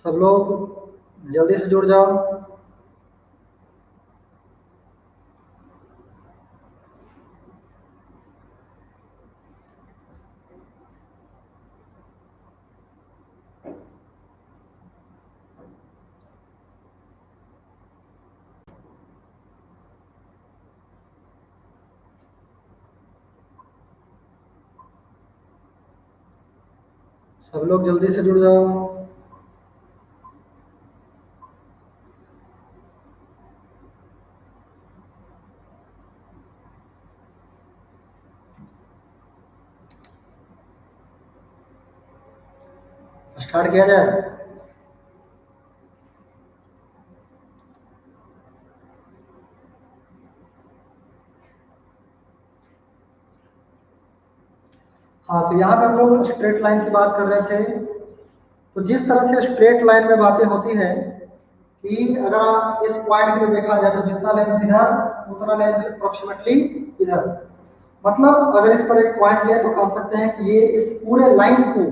सब लोग जल्दी से जुड़ जाओ। सब लोग जल्दी से जुड़ जाओ। स्टार्ट किया जाए। हाँ, तो यहाँ पे हम लोग स्ट्रेट लाइन की बात कर रहे थे। तो जिस तरह से स्ट्रेट लाइन में बातें होती है कि अगर आप इस पॉइंट के लिए देखा जाए तो जितना लेंथ इधर उतना लेंथ अप्रोक्सीमेटली इधर। मतलब अगर इस पर एक पॉइंट लिया तो कह सकते हैं कि ये इस पूरे लाइन को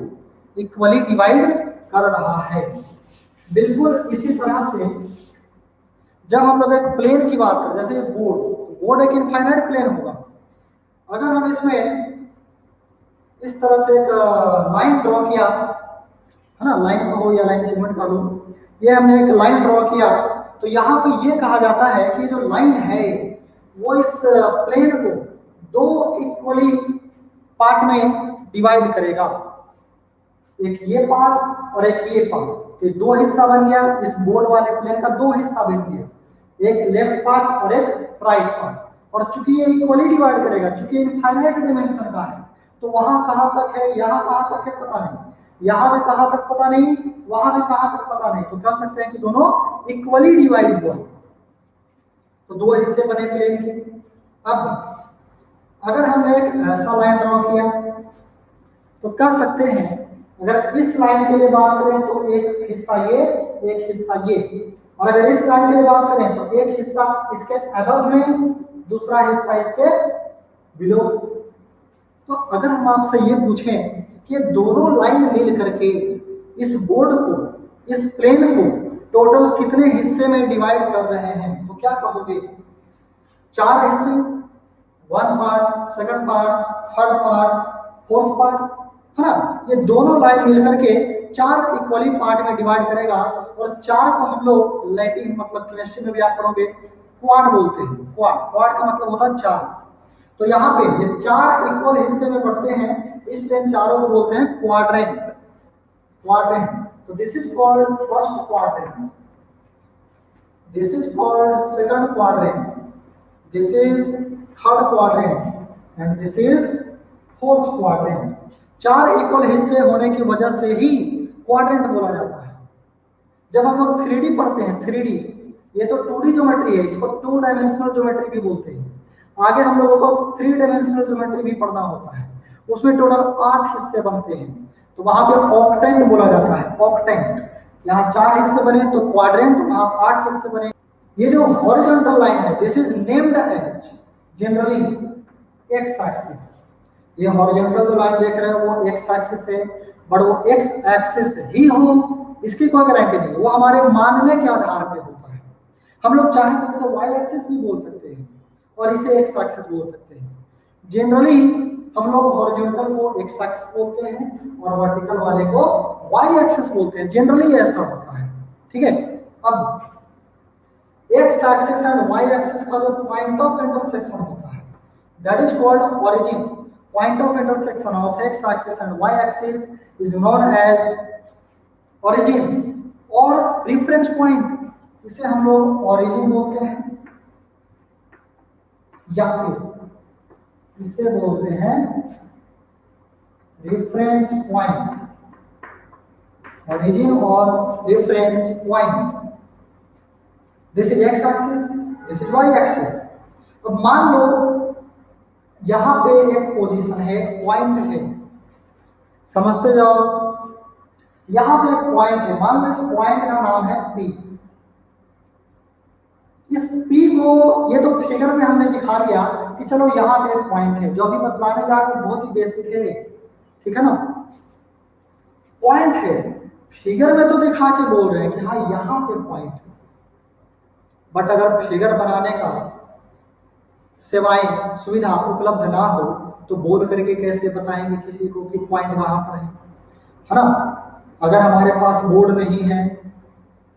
इक्वली डिवाइड कर रहा है। बिल्कुल इसी तरह से जब हम लोग एक प्लेन की बात करें, जैसे बोर्ड एक इनफाइनाइट प्लेन होगा। अगर हम इसमें इस तरह से एक लाइन ड्रॉ किया, है ना, लाइन कहो या लाइन सेगमेंट कह लो, ये हमने एक लाइन ड्रॉ किया, तो यहाँ पे ये कहा जाता है कि जो लाइन है वो इस प्लेन को दो इक्वली पार्ट में डिवाइड करेगा। एक ये पार्ट और एक ये पार्ट, तो दो हिस्सा बन गया। इस बोर्ड वाले प्लेन का दो हिस्सा बन गया, एक लेफ्ट पार्ट और एक राइट पार्ट। और चूंकि ये इक्वली डिवाइड करेगा, चूंकि इनफाइनाइट डिमेंशन का है, तो वहां कहां तक है, यहाँ कहां तक है पता नहीं, यहाँ पे कहां तक पता नहीं, वहां पे कहां तक पता नहीं। तो कह सकते हैं कि दोनों इक्वली डिवाइड हुआ, तो दो हिस्से बने प्लेन के। अब अगर हमने एक ऐसा लाइन ड्रॉ किया तो कह सकते हैं, अगर इस लाइन के लिए बात करें तो एक हिस्सा ये, एक हिस्सा ये। और अगर इस लाइन के लिए बात करें तो एक हिस्सा इसके अबव में, दूसरा हिस्सा इसके बिलो। तो अगर हम आपसे ये पूछें कि दोनों लाइन मिल करके इस बोर्ड को, इस प्लेन को टोटल कितने हिस्से में डिवाइड कर रहे हैं, तो क्या कहोगे? चार हिस्से, one part, second part, third part, fourth part, है ना। ये दोनों लाइन मिलकर के चार इक्वली पार्ट में डिवाइड करेगा। और चार को हम लोग लैटिन मतलब केमिस्ट्री में भी आप पढ़ोगे क्वाड बोलते हैं। क्वाड का मतलब होता है चार। तो यहाँ पे ये चार इक्वल हिस्से में बढ़ते हैं, इसलिए चारों को बोलते हैं क्वाड्रेंट। क्वाड्रेंट, तो this is called first quadrant, this is called second quadrant, this is third quadrant and this is fourth quadrant. चार इक्वल हिस्से होने की वजह से ही क्वाड्रेंट बोला जाता है। जब हम लोग 3D पढ़ते हैं, 3D, ये तो 2D ज्योमेट्री है, इसको 2 डायमेंशनल ज्योमेट्री भी बोलते हैं। आगे हम लोगों को 3 डायमेंशनल ज्योमेट्री भी पढ़ना होता है, उसमें टोटल 8 हिस्से बनते हैं, तो वहां पे ऑक्टेंट बोला जाता है। ऑक्टेंट, यहाँ 4 हिस्से बने तो क्वाड्रेंट, वहां 8 हिस्से बने। ये जो हॉरिजॉन्टल लाइन है, this is named as generally X axis. ये हॉरिजॉन्टल जो लाइन देख रहे हो वो एक्स एक्सिस है, बट वो एक्स एक्सिस ही हो इसकी कोई गारंटी नहीं, वो हमारे मानने के आधार पे होता है। हम लोग चाहें तो इसे वाई एक्सिस भी बोल सकते हैं और इसे एक्स एक्सिस बोल सकते हैं। जनरली हम लोग हॉरिजॉन्टल को एक्स एक्सिस बोलते हैं और वर्टिकल वाले को वाई एक्सिस बोलते हैं। जनरली ऐसा होता है, ठीक है। अब X axis and Y axis का जो पॉइंट ऑफ इंटरसेक्शन होता है, that is called origin. Point of intersection of X axis and Y axis is known as origin और रिफरेंस पॉइंट। इसे हम लोग ओरिजिन बोलते हैं या फिर इसे बोलते हैं रेफरेंस पॉइंट। ओरिजिन और reference point, this is X axis, this is Y axis. अब मान लो यहां पे एक पोजीशन है, पॉइंट है, समझते जाओ। यहां पे एक पॉइंट है, मान लो इस पॉइंट का नाम है P। इस P को, ये तो फिगर में हमने दिखा दिया कि चलो यहाँ पे एक पॉइंट है, जो अभी बतलाने जा रहे हैं बहुत ही बेसिक है, ठीक है ना। पॉइंट है, फिगर में तो दिखा के बोल रहे हैं कि हाँ यहाँ पे पॉइंट है, बट अगर फिगर बनाने का सेवाएं सुविधा उपलब्ध ना हो तो बोल करके कैसे बताएंगे किसी को कि पॉइंट कहाँ पर है ना। अगर हमारे पास बोर्ड नहीं है,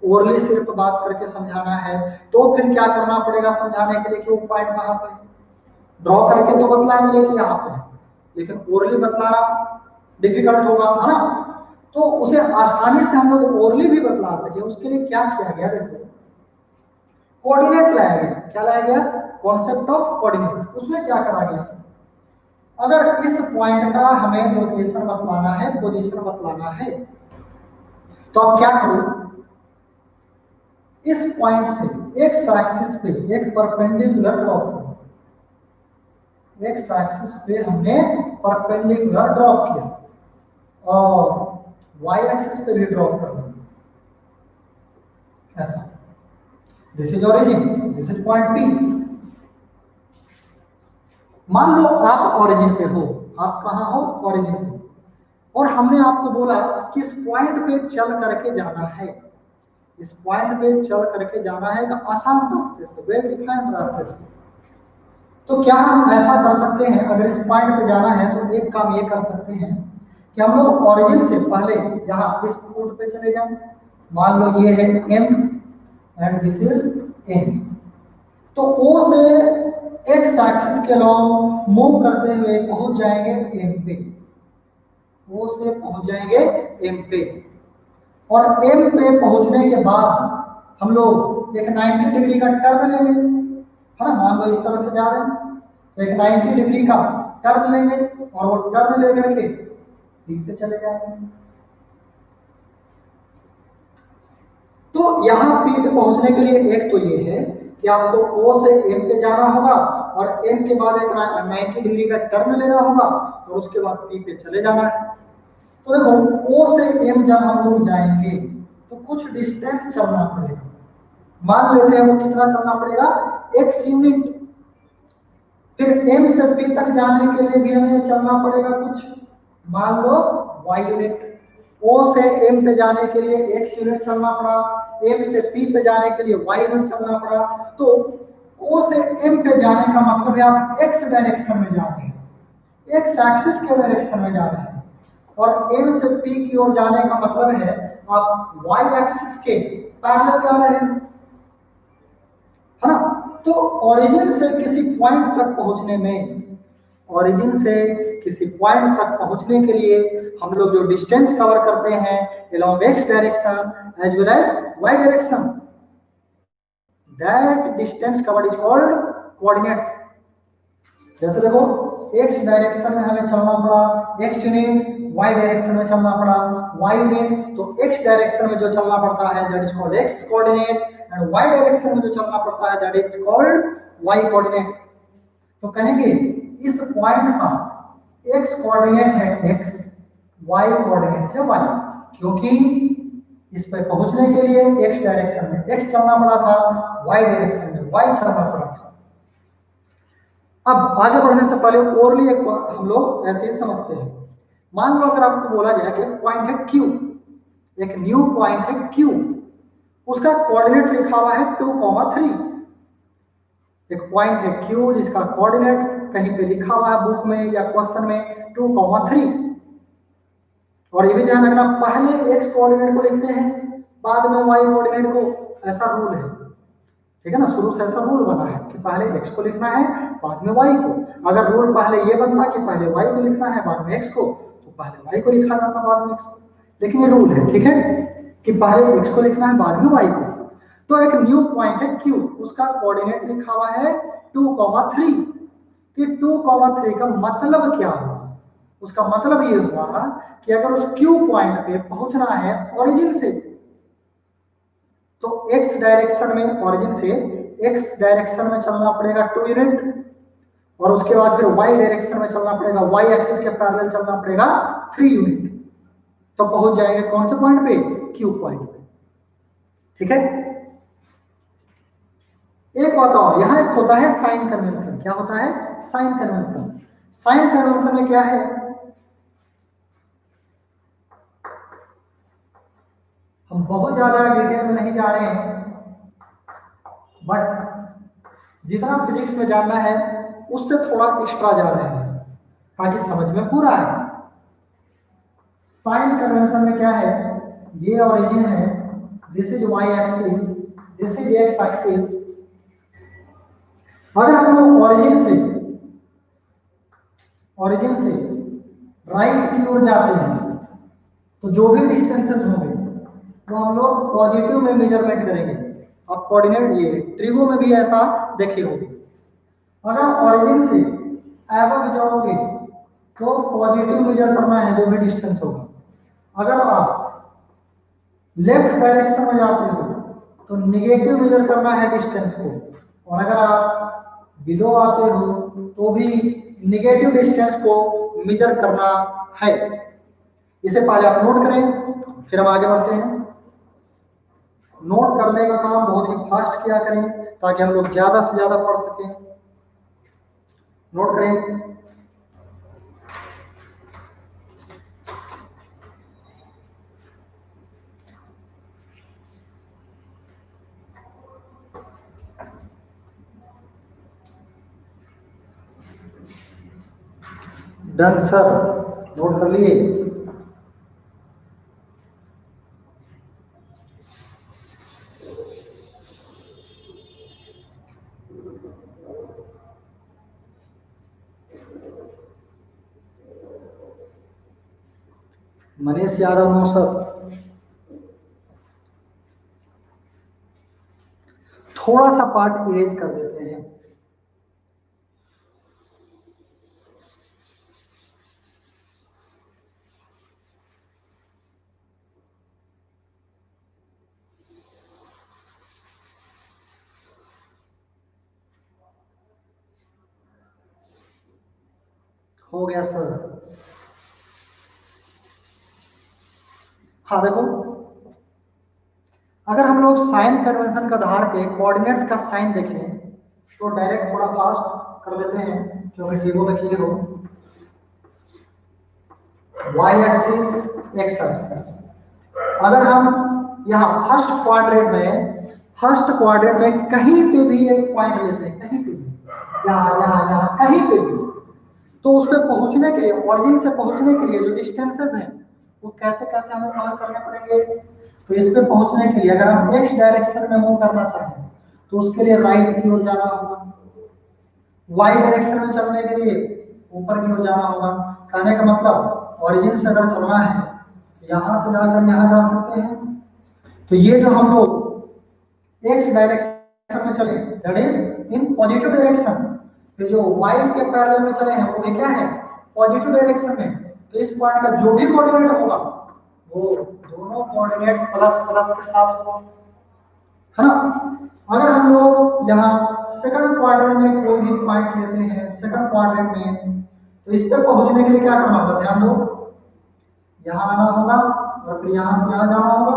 ओरली सिर्फ बात करके समझाना है, तो फिर क्या करना पड़ेगा समझाने के लिए कि वो पॉइंट कहाँ पर है। ड्रॉ करके तो बतला देंगे कि यहाँ पे है, लेकिन ओरली बतलाना डिफिकल्ट होगा, है ना। तो उसे आसानी से हम लोग ओरली भी बतला सके उसके लिए क्या किया गया, देखो कोऑर्डिनेट लाया गया। क्या लाया गया? Concept of coordinate. उसमें क्या करा गया, अगर इस पॉइंट का हमें लोकेशन बतलाना है, पोजीशन बतलाना है, तो आप क्या करो, इस पॉइंट से एक्स एक्सिस पे एक परपेंडिकुलर ड्रॉप करो। एक्स एक्सिस पे हमने परपेंडिकुलर ड्रॉप किया और वाई एक्सिस पे भी ड्रॉप कर दिया, ऐसा। This is origin, this is point P. मान लो आप ओरिजिन पे हो, आप कहाँ हो? ओरिजिन पे। और हमने आपको बोला कि इस पॉइंट पे चल करके जाना है, इस पॉइंट पे चल करके जाना है आसान रास्ते से, वेल डिफाइंड रास्ते से। तो क्या हम ऐसा कर सकते हैं, अगर इस पॉइंट पे जाना है तो एक काम ये कर सकते हैं कि हम लोग ओरिजिन से पहले यहाँ इस फुट पे चले जाएं। मान लो ये है M and this is N, तो O से एक्स एक्सिस के अलॉन्ग मूव करते हुए पहुंच जाएंगे M पे, O से पहुंच जाएंगे M पे। और M पे पहुंचने के बाद हम लोग एक 90 डिग्री का टर्न लेंगे, है ना। मान लो इस तरह से जा रहे हैं तो एक 90 डिग्री का टर्न लेंगे और वो टर्न लेकर के B पे चले जाएंगे। तो यहाँ P पे पहुंचने के लिए एक तो ये है कि आपको O से M पे जाना होगा और M के बाद एक 90 डिग्री का टर्न लेना होगा और उसके बाद P पे चले जाना है। तो देखो O से M जब हम लोग जाएंगे तो कुछ डिस्टेंस चलना पड़ेगा। मान लेते हैं वो कितना चलना पड़ेगा, x यूनिट। फिर M से P तक जाने के लिए भी हमें चलना पड़ेगा कुछ, मान लो y यूनिट। O से M पे जाने के लिए x यूनिट चलना पड़ा, M से P पे जाने के लिए y यूनिट चलना पड़ा। तो O से M पे जाने का मतलब है आप x डायरेक्शन में जा रहे हैं, x एक्सिस के डायरेक्शन में जा रहे हैं, और M से P की ओर जाने का मतलब है आप y एक्सिस के पैरेलल जा रहे हैं, है ना। तो ओरिजिन से किसी पॉइंट तक पहुंचने में, ओरिजिन से किसी पॉइंट तक पहुंचने के लिए हम लोग जो डिस्टेंस कवर करते हैं along x direction as well as y direction, that distance covered is called coordinates. जैसे देखो x डायरेक्शन में हमें चलना पड़ा x यूनिट, y डायरेक्शन में चलना पड़ा y यूनिट। तो x डायरेक्शन में जो चलना पड़ता है that is called x coordinate, and y direction में जो चलना पड़ता है that is called y coordinate. तो कहेंगे इस पॉइंट का x कोऑर्डिनेट है x, y कोऑर्डिनेट है y, क्योंकि इस पर पहुंचने के लिए x डायरेक्शन में x चलना पड़ा था, y डायरेक्शन में y चलना पड़ा था। अब आगे बढ़ने से पहले ओरली एक हम लोग ऐसे ही समझते हैं। मान लो अगर आपको बोला जाए कि पॉइंट है Q, एक न्यू पॉइंट है Q, उसका कोऑर्डिनेट लिखा हुआ है 2,3। एक पॉइंट है Q जिसका कोऑर्डिनेट कहीं पे लिखा हुआ है बुक में या क्वेश्चन में 2,3। और ये भी ध्यान रखना, पहले x कोऑर्डिनेट को लिखते हैं बाद में y कोऑर्डिनेट को, ऐसा रूल है, ठीक है ना। शुरू से ऐसा रूल बना है कि पहले x को लिखना है बाद में y को। अगर रूल पहले ये बनता कि पहले y को लिखना है बाद में x को, तो पहले y को लिखा जाता बाद में x को। लेकिन ये रूल है, ठीक है, कि पहले x को लिखना है बाद में y को। तो एक न्यू पॉइंट है Q, उसका कोऑर्डिनेट लिखा हुआ है 2,3। कि 2,3 का मतलब क्या हुआ? उसका मतलब ये हुआ कि अगर उस Q पॉइंट पे पहुंचना है ओरिजिन से, तो x डायरेक्शन में, ओरिजिन से x डायरेक्शन में चलना पड़ेगा 2 यूनिट, और उसके बाद फिर y डायरेक्शन में चलना पड़ेगा, y एक्सिस के पैरेलल चलना पड़ेगा 3 यूनिट। तो पहुंच जाएंगे कौन से पॉइंट पे? Q पॉइंट पे, ठीक है। एक बात और, यहां एक होता है साइन कन्वेंशन। क्या होता है? Sign convention. साइन कन्वेंशन में क्या है, हम बहुत ज़्यादा डिटेल में नहीं जा रहे हैं, बट जितना फिजिक्स में जानना है उससे थोड़ा एक्स्ट्रा जा रहे हैं ताकि समझ में पूरा आए। साइन कन्वेंशन में क्या है, ये ओरिजिन है, this is Y axis, this is X axis. अगर हम लोग ओरिजिन से राइट की ओर जाते हैं तो जो भी डिस्टेंसेस होंगे वो हम लोग पॉजिटिव में मेजरमेंट करेंगे। आप कोऑर्डिनेट ये ट्रिगो में भी ऐसा देखे होंगे। अगर ओरिजिन से एबव जाओगे तो पॉजिटिव मेजर करना है जो भी डिस्टेंस होगा। अगर आप लेफ्ट डायरेक्शन में जाते हो तो निगेटिव मेजर करना है डिस्टेंस को, और अगर आप बिलो आते हो तो भी निगेटिव डिस्टेंस को मेजर करना है। इसे पहले आप नोट करें, फिर हम आगे बढ़ते हैं। नोट करने का काम बहुत ही फास्ट किया करें ताकि हम लोग ज्यादा से ज्यादा पढ़ सकें। नोट करें। डन सर, नोट कर लिए। Manish Yadav, no sir. थोड़ा सा पार्ट इरेज कर देते हैं। हो गया सर। हाँ देखो, अगर हम लोग साइन कन्वेंशन का आधार पे कोऑर्डिनेट्स का साइन देखें तो डायरेक्ट थोड़ा फास्ट कर लेते हैं क्योंकि ट्रिगो में किए हो। Y axis, X axis. अगर हम यहाँ फर्स्ट क्वाड्रेंट में कहीं पे भी एक पॉइंट लेते हैं, कहीं पे भी, यहाँ कहीं पे भी, तो उस पर पहुंचने के लिए, ओरिजिन से पहुंचने के लिए जो डिस्टेंसेस हैं वो कैसे कैसे हमें कवर करने पड़ेंगे। तो इस पे पहुंचने के लिए अगर हम एक्स डायरेक्शन में मूव करना चाहें तो उसके लिए राइट की ओर जाना होगा। वाई डायरेक्शन में चलने के लिए ऊपर की ओर जाना होगा। कहने का मतलब ओरिजिन से अगर चलना है यहां से जाकर यहां जा सकते हैं। तो ये जो हम लोग एक्स डायरेक्शन में चले that is in positive direction, तो जो वाई के पैरेलल में चले हैं वो भी क्या है, पॉजिटिव डायरेक्शन में। तो इस पॉइंट का जो भी कोऑर्डिनेट होगा वो दोनों कोऑर्डिनेट प्लस प्लस के साथ होगा, है ना। अगर हम लोग यहाँ सेकंड क्वाड्रेंट में कोई भी पॉइंट लेते हैं, सेकंड क्वाड्रेंट में, तो इस पे पहुंचने के लिए क्या करना होगा, ध्यान दो, यहाँ आना होगा और फिर यहाँ से यहाँ जाना होगा।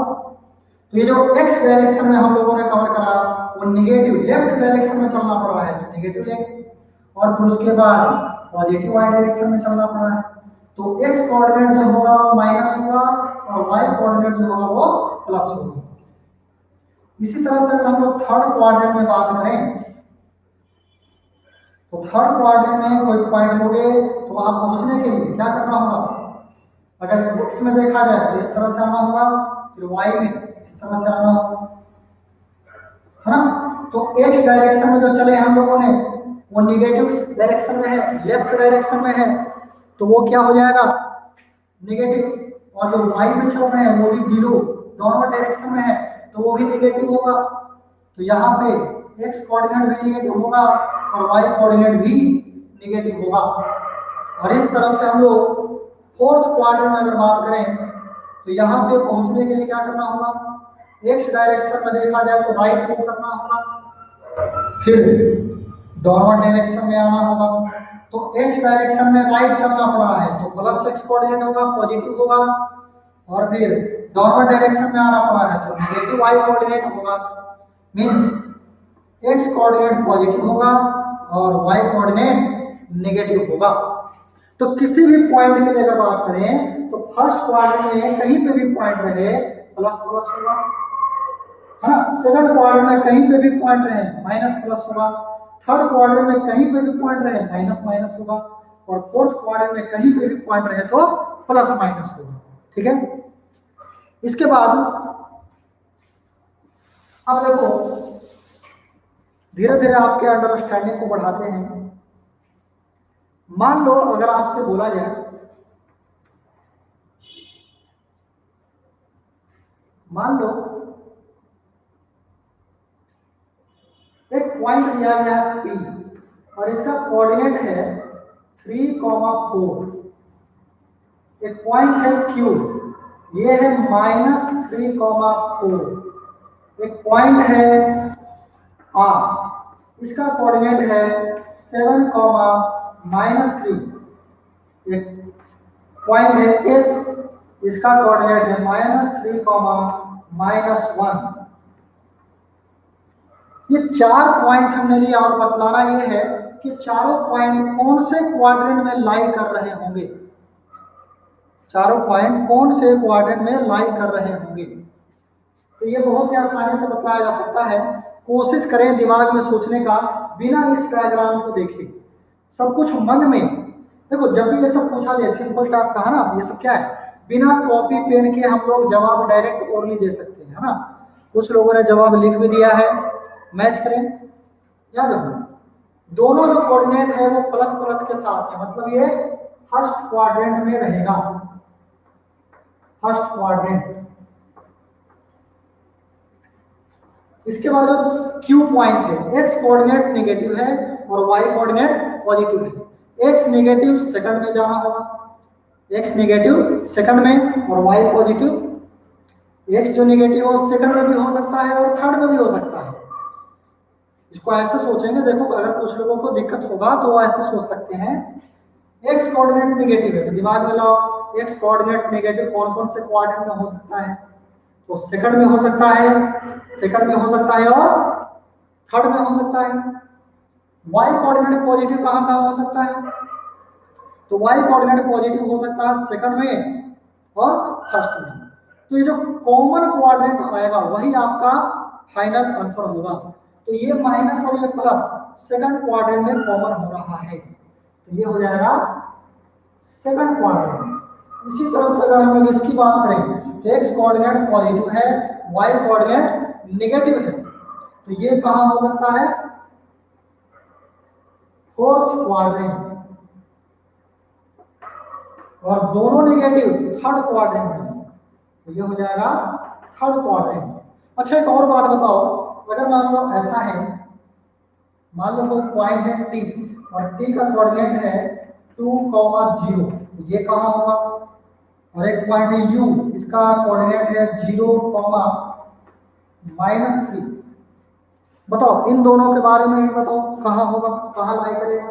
तो ये जो एक्स डायरेक्शन में हम लोगों ने कवर करा वो निगेटिव लेफ्ट डायरेक्शन में चलना पड़ रहा है तो निगेटिव लेंगे, और फिर उसके बाद पॉजिटिव वाई डायरेक्शन में चलना पड़ रहा है तो एक्स कोऑर्डिनेट जो होगा वो माइनस होगा और वाई कोऑर्डिनेट जो होगा वो प्लस होगा। इसी तरह से अगर हम लोग थर्ड क्वाड्रेंट में बात करें तो थर्ड क्वाड्रेंट में कोई पॉइंट लोगे तो वहां पहुंचने के लिए क्या करना होगा, अगर एक्स में देखा जाए तो इस तरह से आना होगा, फिर वाई में इस तरह से आना होगा, है ना। तो एक्स डायरेक्शन में जो चले हम लोगों ने वो निगेटिव डायरेक्शन में है, लेफ्ट डायरेक्शन में है, तो वो क्या हो जाएगा, निगेटिव। और जो वाई में चल रहे हैं वो भी बिलो डाउनवर्ड डायरेक्शन में है तो वो भी निगेटिव होगा। तो यहाँ पे एक्स कोऑर्डिनेट भी निगेटिव होगा और वाई कोऑर्डिनेट भी निगेटिव होगा। और इस तरह से हम लोग फोर्थ क्वाड्रेंट में अगर बात करें तो यहाँ पे पहुंचने के लिए क्या करना होगा, एक्स डायरेक्शन में देखा जाए तो राइट मूव करना होगा, फिर डाउनवर्ड डायरेक्शन में आना होगा। तो एक्स डायरेक्शन में राइट चलना पड़ा है तो प्लस एक्स कोऑर्डिनेट होगा, पॉजिटिव होगा, और फिर डाउनवर्ड डायरेक्शन में आना पड़ा है तो नेगेटिव वाई कोऑर्डिनेट होगा। मींस एक्स कोऑर्डिनेट पॉजिटिव होगा और वाई कोऑर्डिनेट नेगेटिव होगा। तो किसी भी पॉइंट के लिए अगर बात करें तो फर्स्ट क्वाड्रेंट में कहीं पे भी पॉइंट रहे प्लस प्लस होगा, है ना। सेकंड क्वाड्रेंट में कहीं पे भी पॉइंट रहे माइनस प्लस होगा, थर्ड क्वाड्रेंट में कहीं पे भी पॉइंट रहे माइनस माइनस होगा, और फोर्थ क्वाड्रेंट में कहीं पे भी पॉइंट रहे तो प्लस माइनस होगा। ठीक है, इसके बाद अब देखो धीरे धीरे आपके अंडरस्टैंडिंग को बढ़ाते हैं। मान लो अगर आपसे बोला जाए, मान लो एक पॉइंट दिया गया है P और इसका कोऑर्डिनेट है 3,4, एक पॉइंट है Q, ये है -3,4, एक पॉइंट है R, इसका कोऑर्डिनेट है 7,-3, एक पॉइंट है S, इसका कोऑर्डिनेट है -3,-1। ये 4 पॉइंट हमने लिया और बतलाना ये है कि चारों पॉइंट कौन से क्वाड्रेंट में लाई कर रहे होंगे, चारों पॉइंट कौन से क्वाड्रेंट में लाई कर रहे होंगे। तो ये बहुत ही आसानी से बताया जा सकता है। कोशिश करें दिमाग में सोचने का, बिना इस डायग्राम को देखे, सब कुछ मन में। देखो जब भी ये सब पूछा जाए सिंपल टाइप का, है ना, ये सब क्या है, बिना कॉपी पेन के हम लोग जवाब डायरेक्ट ओरली दे सकते हैं, है ना। कुछ लोगों ने जवाब लिख भी दिया है, मैच करें। याद रखो दोनों जो कोऑर्डिनेट है वो प्लस प्लस के साथ है, मतलब ये फर्स्ट क्वाड्रेंट में रहेगा, फर्स्ट क्वाड्रेंट। इसके बाद जो Q पॉइंट है, x कोऑर्डिनेट नेगेटिव है और y कोऑर्डिनेट पॉजिटिव है। x नेगेटिव सेकंड में जाना होगा, x नेगेटिव सेकंड में और y पॉजिटिव। x जो नेगेटिव हो सेकंड में भी हो सकता है और थर्ड में भी हो सकता है। इसको ऐसे सोचेंगे, देखो अगर कुछ लोगों को दिक्कत होगा तो वो ऐसे सोच सकते हैं, x कोऑर्डिनेट नेगेटिव है तो दिमाग में लाओ x कोऑर्डिनेट नेगेटिव कौन कौन से क्वाड्रेंट में हो सकता है, तो सेकंड में हो सकता है, सेकंड में हो सकता है और थर्ड में हो सकता है। y कोऑर्डिनेट पॉजिटिव कहां कहां हो सकता है, तो y कोऑर्डिनेट पॉजिटिव हो सकता है सेकंड में और फर्स्ट में। तो ये जो कॉमन क्वाड्रेंट आएगा वही आपका फाइनल आंसर होगा। तो ये माइनस और ये प्लस सेकंड क्वाड्रेंट में कॉमन हो रहा है, तो ये हो जाएगा सेकंड क्वाड्रेंट। इसी तरह से अगर हम लोग इसकी बात करें तो x कोऑर्डिनेट पॉजिटिव है, y कोऑर्डिनेट नेगेटिव है, तो ये कहां हो सकता है, फोर्थ क्वाड्रेंट, और दोनों नेगेटिव थर्ड क्वाड्रेंट में, तो ये हो जाएगा थर्ड क्वाड्रेंट। अच्छा एक और बात बताओ, अगर मान लो ऐसा है, मान लो कोई पॉइंट है T और T का कोऑर्डिनेट है 2,0, तो ये कहां होगा, और एक पॉइंट है U, इसका कोऑर्डिनेट है 0,-3। बताओ इन दोनों के बारे में भी बताओ, कहां होगा, कहां लाई करेगा।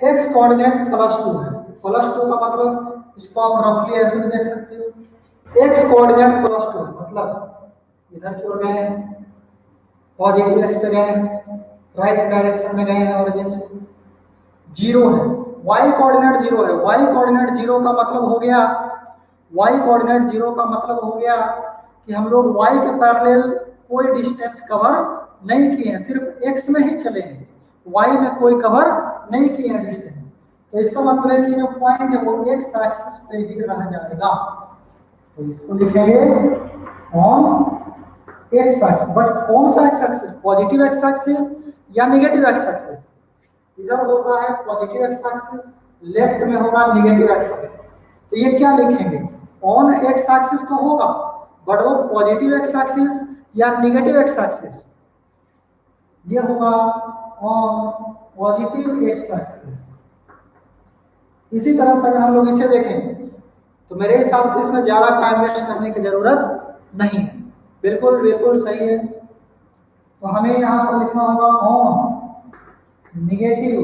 x कोऑर्डिनेट +2 है, +2 का मतलब इसको आप रफली ऐसे भी देख सकते हो, x कोऑर्डिनेट +2 मतलब इधर की ओर गए, पॉजिटिव x पे गए, राइट डायरेक्शन में गए हैं ओरिजिन से। 0 है, y कोऑर्डिनेट 0 है, y कोऑर्डिनेट 0 का मतलब हो गया, y कोऑर्डिनेट 0 का मतलब हो गया कि हम लोग y के पैरेलल कोई डिस्टेंस कवर नहीं किए हैं, सिर्फ x में ही चले हैं, y में कोई कवर नहीं किए हैं डिस्टेंस। तो इसका मतलब है कि जो पॉइंट है वो x एक्सिस पे ही रह जाएगा, तो इसको लिखेंगे ऑन x एक्सिस। बट कौन सा x axis, positive x axis या नेगेटिव x एक्सिस। इधर होगा है पॉजिटिव x एक्सिस, लेफ्ट में होगा नेगेटिव x एक्सिस। तो ये क्या लिखेंगे, ऑन x एक्सिस तो होगा बट वो पॉजिटिव x एक्सिस या नेगेटिव x एक्सिस, ये होगा ऑन पॉजिटिव x एक्सिस। इसी तरह से अगर हम लोग इसे देखें तो मेरे हिसाब से इसमें ज्यादा टाइम वेस्ट करने की जरूरत नहीं है, बिल्कुल बिल्कुल सही है। तो हमें यहाँ पर लिखना होगा ऑन नेगेटिव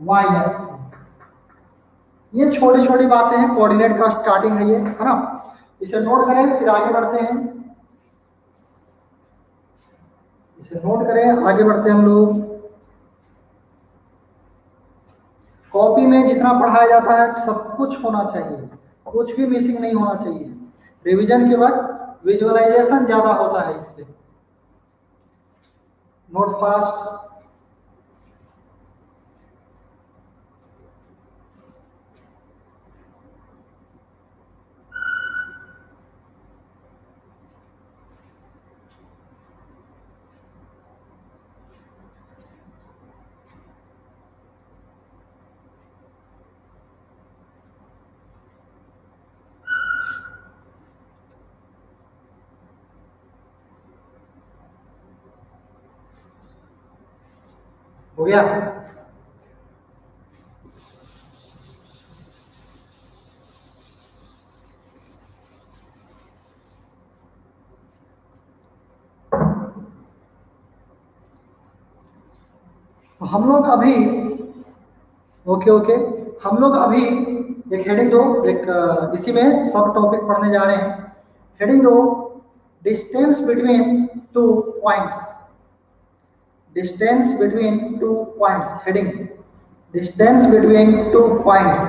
y एक्सिस। ये छोटी छोटी बातें हैं, कोऑर्डिनेट का स्टार्टिंग है ये, है ना। इसे नोट करें फिर आगे बढ़ते हैं, इसे नोट करें आगे बढ़ते हैं हम लोग। कॉपी में जितना पढ़ाया जाता है सब कुछ होना चाहिए, कुछ भी मिसिंग नहीं होना चाहिए। रिवीजन के वक्त विजुअलाइजेशन ज्यादा होता है इससे। Note fast. हो गया? हम लोग अभी ओके, हम लोग अभी एक हेडिंग दो, एक इसी में सब टॉपिक पढ़ने जा रहे हैं। हेडिंग दो, distance between two points. Distance between two points, heading distance between two points.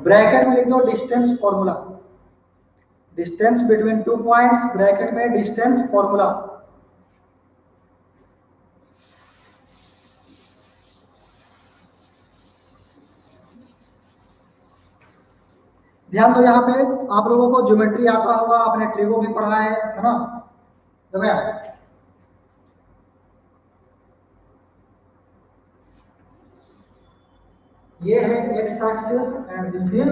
Bracket में लिख दो distance formula. Distance between two points, bracket में डिस्टेंस फॉर्मूला। ध्यान दो, यहाँ पे आप लोगों को ज्योमेट्री आता होगा, आपने ट्रिगो भी पढ़ा है ना? तो क्या ये है x axis and this is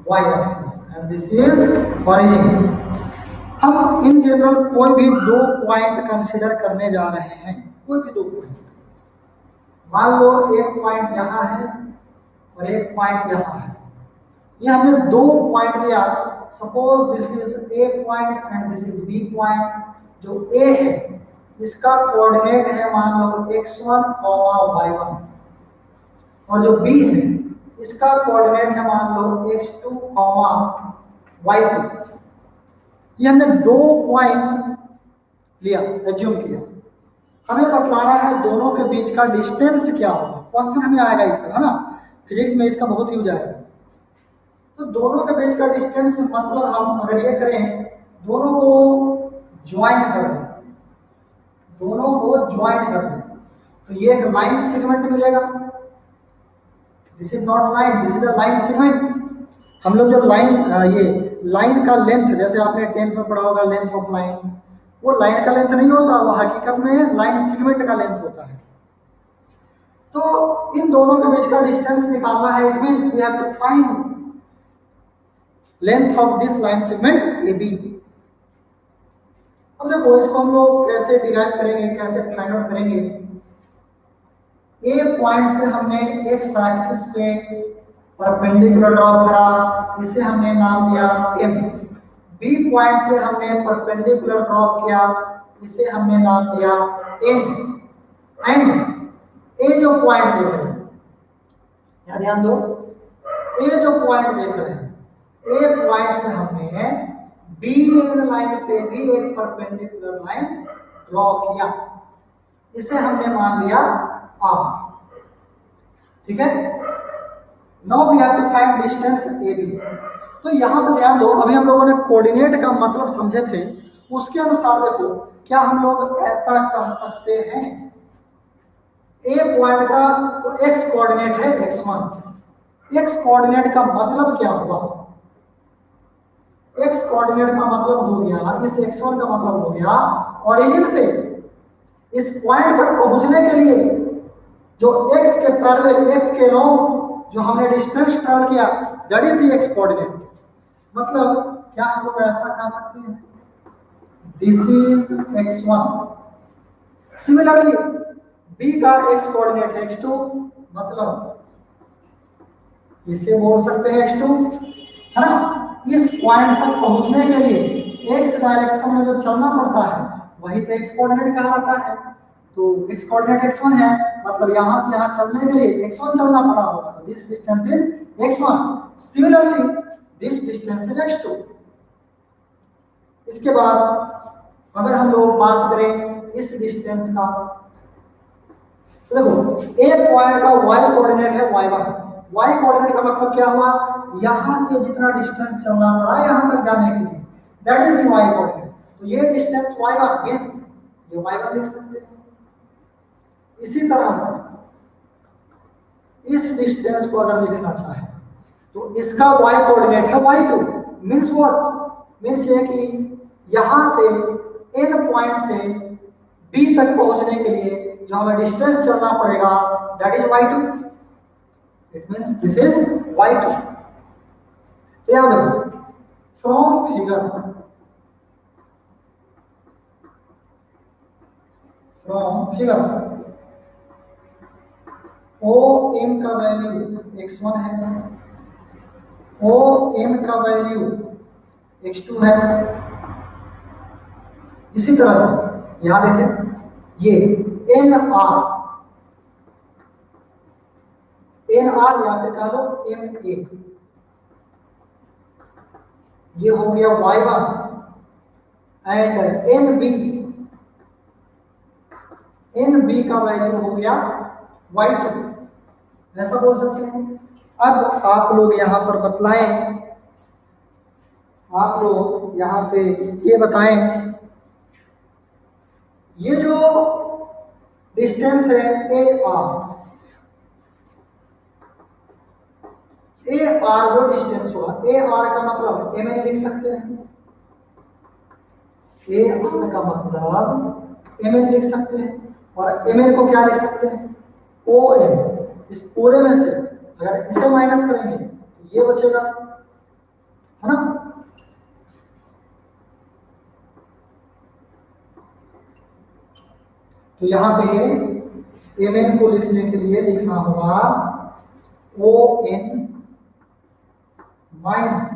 y axis and this is origin. हम इन जनरल कोई भी दो पॉइंट कंसीडर करने जा रहे हैं, कोई भी दो पॉइंट। मान लो एक पॉइंट यहाँ है और एक पॉइंट यहाँ है। ये हमने दो पॉइंट लिया। Suppose this is A point and this is B point. जो ए है इसका कोऑर्डिनेट है मान लो x1, y1, और जो बी है इसका कोऑर्डिनेट है मान लो x2, y2। ये हमने दो पॉइंट लिया, एज्यूम किया। हमें बतलाना है दोनों के बीच का डिस्टेंस क्या होगा। क्वेश्चन हमें आएगा इससे, है ना? फिजिक्स में इसका बहुत यूज आएगा। तो दोनों के बीच का डिस्टेंस मतलब हम अगर ये करें, दोनों को ज्वाइन कर दें, दोनों को ज्वाइन कर दें, तो ये एक लाइन सेगमेंट मिलेगा। This is not line, this is a line segment. हम लोग जो लाइन ये लाइन का लेंथ, जैसे आपने 10th में पढ़ा होगा लेंथ ऑफ लाइन, वो लाइन का लेंथ नहीं होता, वो हकीकत में लाइन सेगमेंट का लेंथ होता है। तो इन दोनों के बीच का डिस्टेंस निकालना है। It means we have to find length of this line segment AB। अब देखो इसको हम लोग कैसे डिराइव करेंगे, कैसे फाइंड आउट करेंगे। ए पॉइंट से हमने एक्स एक्सिस पे परपेंडिकुलर ड्रॉ करा, इसे हमने नाम दिया M। बी पॉइंट से हमने परपेंडिकुलर ड्रॉ किया, इसे हमने नाम दिया N। एंड ए जो पॉइंट देख रहे हैं, यहाँ ध्यान दो, ए जो पॉइंट देख रहे हैं, ए पॉइंट से हमने बी लाइन पे भी एक परपेंडिकुलर लाइन ड्रॉ किया, इसे हमने मान लिया R। ठीक है? Now we have to find distance AB। तो यहाँ पे ध्यान दो, अभी हम लोगों ने कोऑर्डिनेट का मतलब समझे थे, उसके अनुसार देखो क्या हम लोग ऐसा कह सकते हैं, ए पॉइंट का तो एक्स कोऑर्डिनेट है x1। एक्स कोऑर्डिनेट का मतलब क्या हुआ? एक्स कोऑर्डिनेट का मतलब हो गया, इस x1 का मतलब हो गया ओरिजिन से इस पॉइंट पर पहुंचने के लिए जो x के पैरेलल, x के लॉन्ग जो हमने डिस्टेंस ट्रैवल किया, that is the x coordinate. मतलब क्या हम लोग ऐसा कह सकते हैं, this is x1। Similarly b का x कोऑर्डिनेट है x2, मतलब इसे बोल सकते हैं x2, है ना? इस पॉइंट तक पहुंचने के लिए x डायरेक्शन में जो चलना पड़ता है वही तो x कोऑर्डिनेट कहलाता है। तो x कोऑर्डिनेट x1 है, मतलब यहां से यहां चलने के लिए x1 चलना पड़ा होगा, तो this distance is x1। Similarly this distance is x2। इसके बाद अगर हम लोग बात करें इस डिस्टेंस का, तो देखो ए पॉइंट का y कोऑर्डिनेट है y1। y कोऑर्डिनेट का मतलब क्या हुआ, यहां से जितना डिस्टेंस चलना पड़ा यहां तक जाने के लिए, that is the y coordinate. तो ये डिस्टेंस y1 मींस ये y1 लिख सकते हैं। इसी तरह से इस डिस्टेंस को अगर लिखना चाहे तो इसका y कोऑर्डिनेट है y2 मींस व्हाट मींस ये कि यहां से n पॉइंट से b तक पहुंचने के लिए जो हमें डिस्टेंस चलना पड़ेगा that is y2। It means this is y2। तो याद रखो फ्रॉम फिगर ओ एम का वैल्यू x1 है, ओ एम का वैल्यू x2 है। इसी तरह से यहां देखें ये एन आर या फिर कह लो एम ए, ये हो गया y1 एंड एन बी का वैल्यू हो गया y2, ऐसा बोल सकते हैं। अब आप लोग यहां पर बतलाएं, आप लोग यहां पे ये बताएं ये जो डिस्टेंस है ए आर जो डिस्टेंस हुआ ए आर का मतलब एम एन लिख सकते हैं, ए आर का मतलब एम एन लिख सकते हैं और एम एन को क्या लिख सकते हैं ओ एम। इस पूरे में से अगर इसे माइनस करेंगे तो ये बचेगा, है ना। तो यहां पे एम एन को लिखने के लिए लिखना होगा O N minus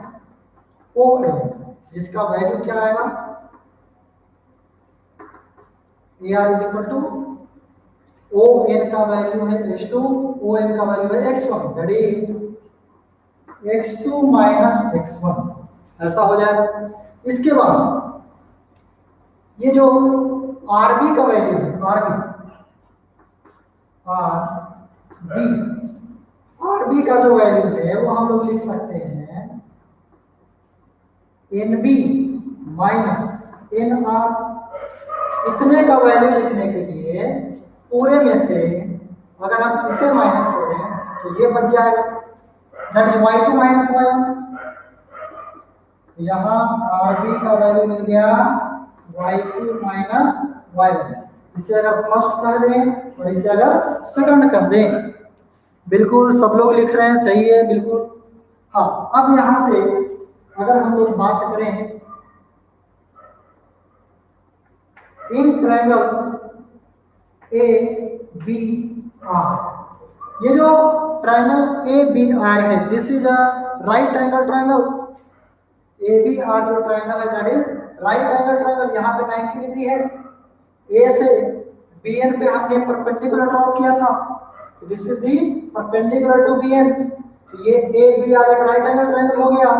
O M, जिसका वैल्यू क्या आएगा A R is equal to O N का वैल्यू है x2, ओ एन का वैल्यू है x1, that is x2 minus x1, ऐसा हो जाएगा। इसके बाद ये जो आरबी का वैल्यू है आरबी का जो वैल्यू है वो हम लोग लिख सकते हैं N B minus N R. इतने का वैल्यू लिखने के लिए पूरे में से अगर हम इसे माइनस कर दें तो ये बच जाएगा that is y2 minus y1। यहाँ rb का वैल्यू मिल गया y2 माइनस y1। इसे अगर फर्स्ट कह दें और इसे अगर सेकंड कह दें, बिल्कुल सब लोग लिख रहे हैं, सही है बिल्कुल। हाँ, अब यहां से अगर हम लोग बात करें in triangle A B R, ये जो ट्रायंगल ए बी आर है this is a right angle triangle. A B R जो ट्रायंगल है that is right angle triangle. यहाँ पे 90 डिग्री है, ए से बी एन पे हमने परपेंडिकुलर ड्रॉ किया था, this is the perpendicular to B N. ये ए बी आर एक राइट एंगल ट्रायंगल हो गया।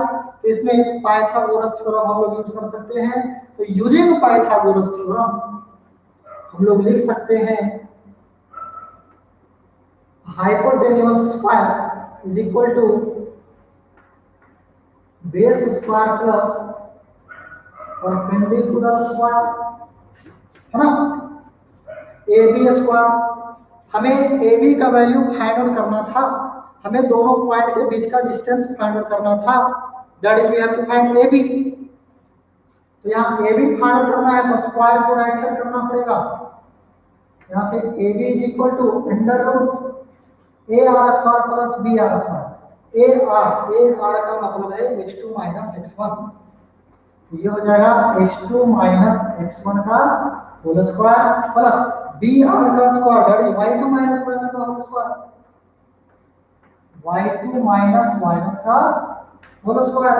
तो इसमें पाइथागोरस थ्योरम हम लोग यूज कर सकते हैं। तो यूजिंग पाइथागोरस थ्योरम हम लोग लिख सकते हैं hypotenuse square is equal to base square plus perpendicular square, है ना। ए बी स्क्वायर, हमें ए बी का वैल्यू फाइंड आउट करना था, हमें दोनों पॉइंट के बीच का डिस्टेंस फाइंड आउट करना था, that is we have to find A B. तो यहाँ ए बी फाइंड आउट करना है तो स्क्वायर को राइट साइड करना पड़ेगा। यहाँ से A B is equal to under root A R square plus B R square. A R का मतलब है x2 माइनस x1, तो ये हो जाएगा x2 माइनस x1 का whole square plus B R का square that is y2 minus y1 का whole square, y2 minus y1 का होल स्क्वायर।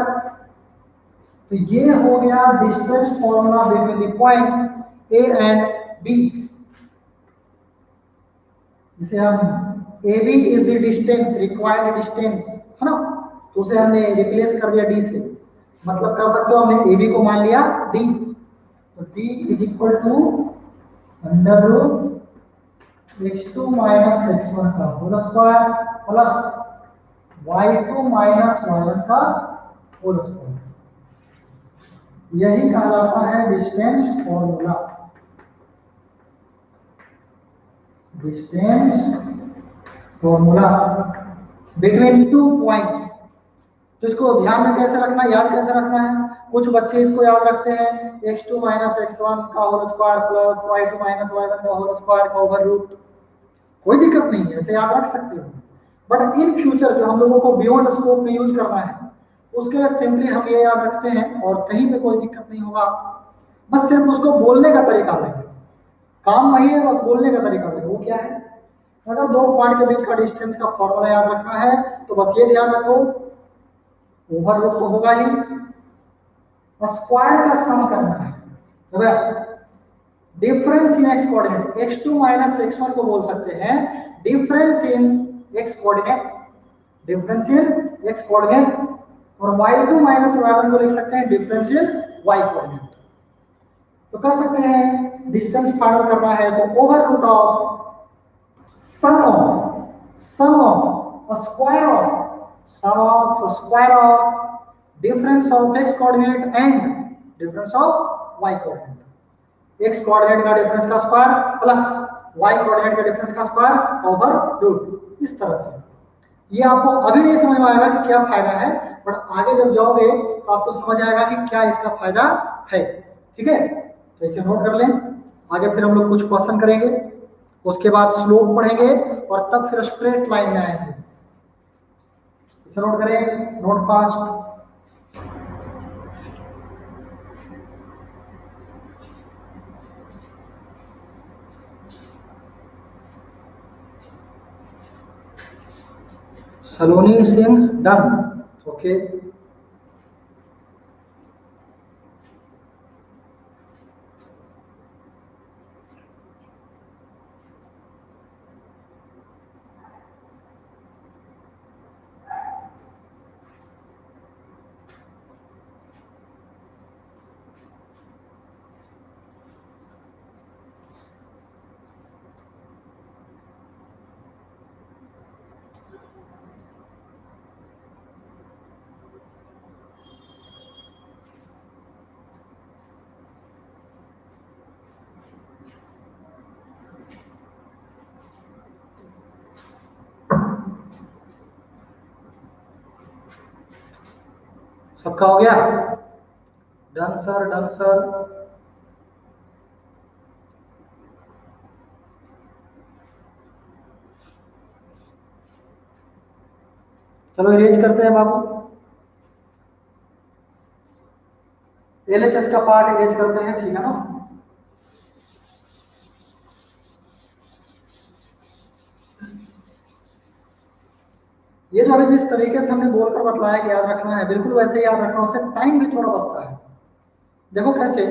तो ये हो गया distance formula between the points A and B. इसे हम AB is the distance required distance, है ना। तो उसे हमने रिप्लेस कर दिया D से, मतलब कह सकते हो हमने AB को मान लिया D। तो D is equal to under root x2 minus x1 का whole square plus y2 minus y1 का होल स्क्वायर। यही कहलाता है distance formula. Distance formula between two points. तो इसको ध्यान में कैसे रखना है, याद कैसे रखना है? कुछ बच्चे इसको याद रखते हैं x2 माइनस x1 का whole square plus y2 minus y1 का होल स्क्वायर का ओवर रूट। कोई दिक्कत नहीं है, ऐसे याद रख सकते हो। बट इन फ्यूचर जो हम लोगों को बियॉन्ड स्कोप में यूज करना है, उसके लिए सिंपली हम ये याद रखते हैं और कहीं पे कोई दिक्कत नहीं होगा। बस सिर्फ उसको बोलने का तरीका अलग है, काम वही है, बस बोलने का तरीका अलग है। वो क्या है? अगर दो पॉइंट के बीच का डिस्टेंस का फॉर्मूला याद रखना है तो बस ये ध्यान रखो, ओवर रूट तो होगा ही, स्क्वायर का सम करना है। तो difference in X coordinate, x2 minus x1 को बोल सकते हैं difference in X coordinate, difference in X coordinate, और y2 माइनस y1 को लिख सकते हैं डिफरेंस इन y कोऑर्डिनेट। तो कह सकते हैं डिस्टेंस फाइंड करना है तो over root of sum of square of difference of x coordinate and difference of y coordinate, x coordinate का डिफरेंस का स्क्वायर प्लस y कोऑर्डिनेट का डिफरेंस का स्क्वायर ओवर रूट। इस तरह से ये आपको अभी नहीं समझ में आएगा कि क्या फायदा है, बट आगे जब जाओगे तो आपको समझ आएगा कि क्या इसका फायदा है। ठीक है, तो इसे नोट कर लें। आगे फिर हम लोग कुछ क्वेश्चन करेंगे, उसके बाद स्लोप पढ़ेंगे और तब फिर स्ट्रेट लाइन में आएंगे। इसे नोट करें, नोट फास्ट। सलोनी सिंह डन, ओके। सबका हो गया? Done sir, done sir. चलो इरेज करते हैं बाबू, एलएचएस का पार्ट इरेज करते हैं, ठीक है ना? ये जो अभी जिस तरीके से हमने बोलकर बतलाया कि याद रखना है, बिल्कुल वैसे याद रखना, उससे टाइम भी थोड़ा बचता है। देखो कैसे,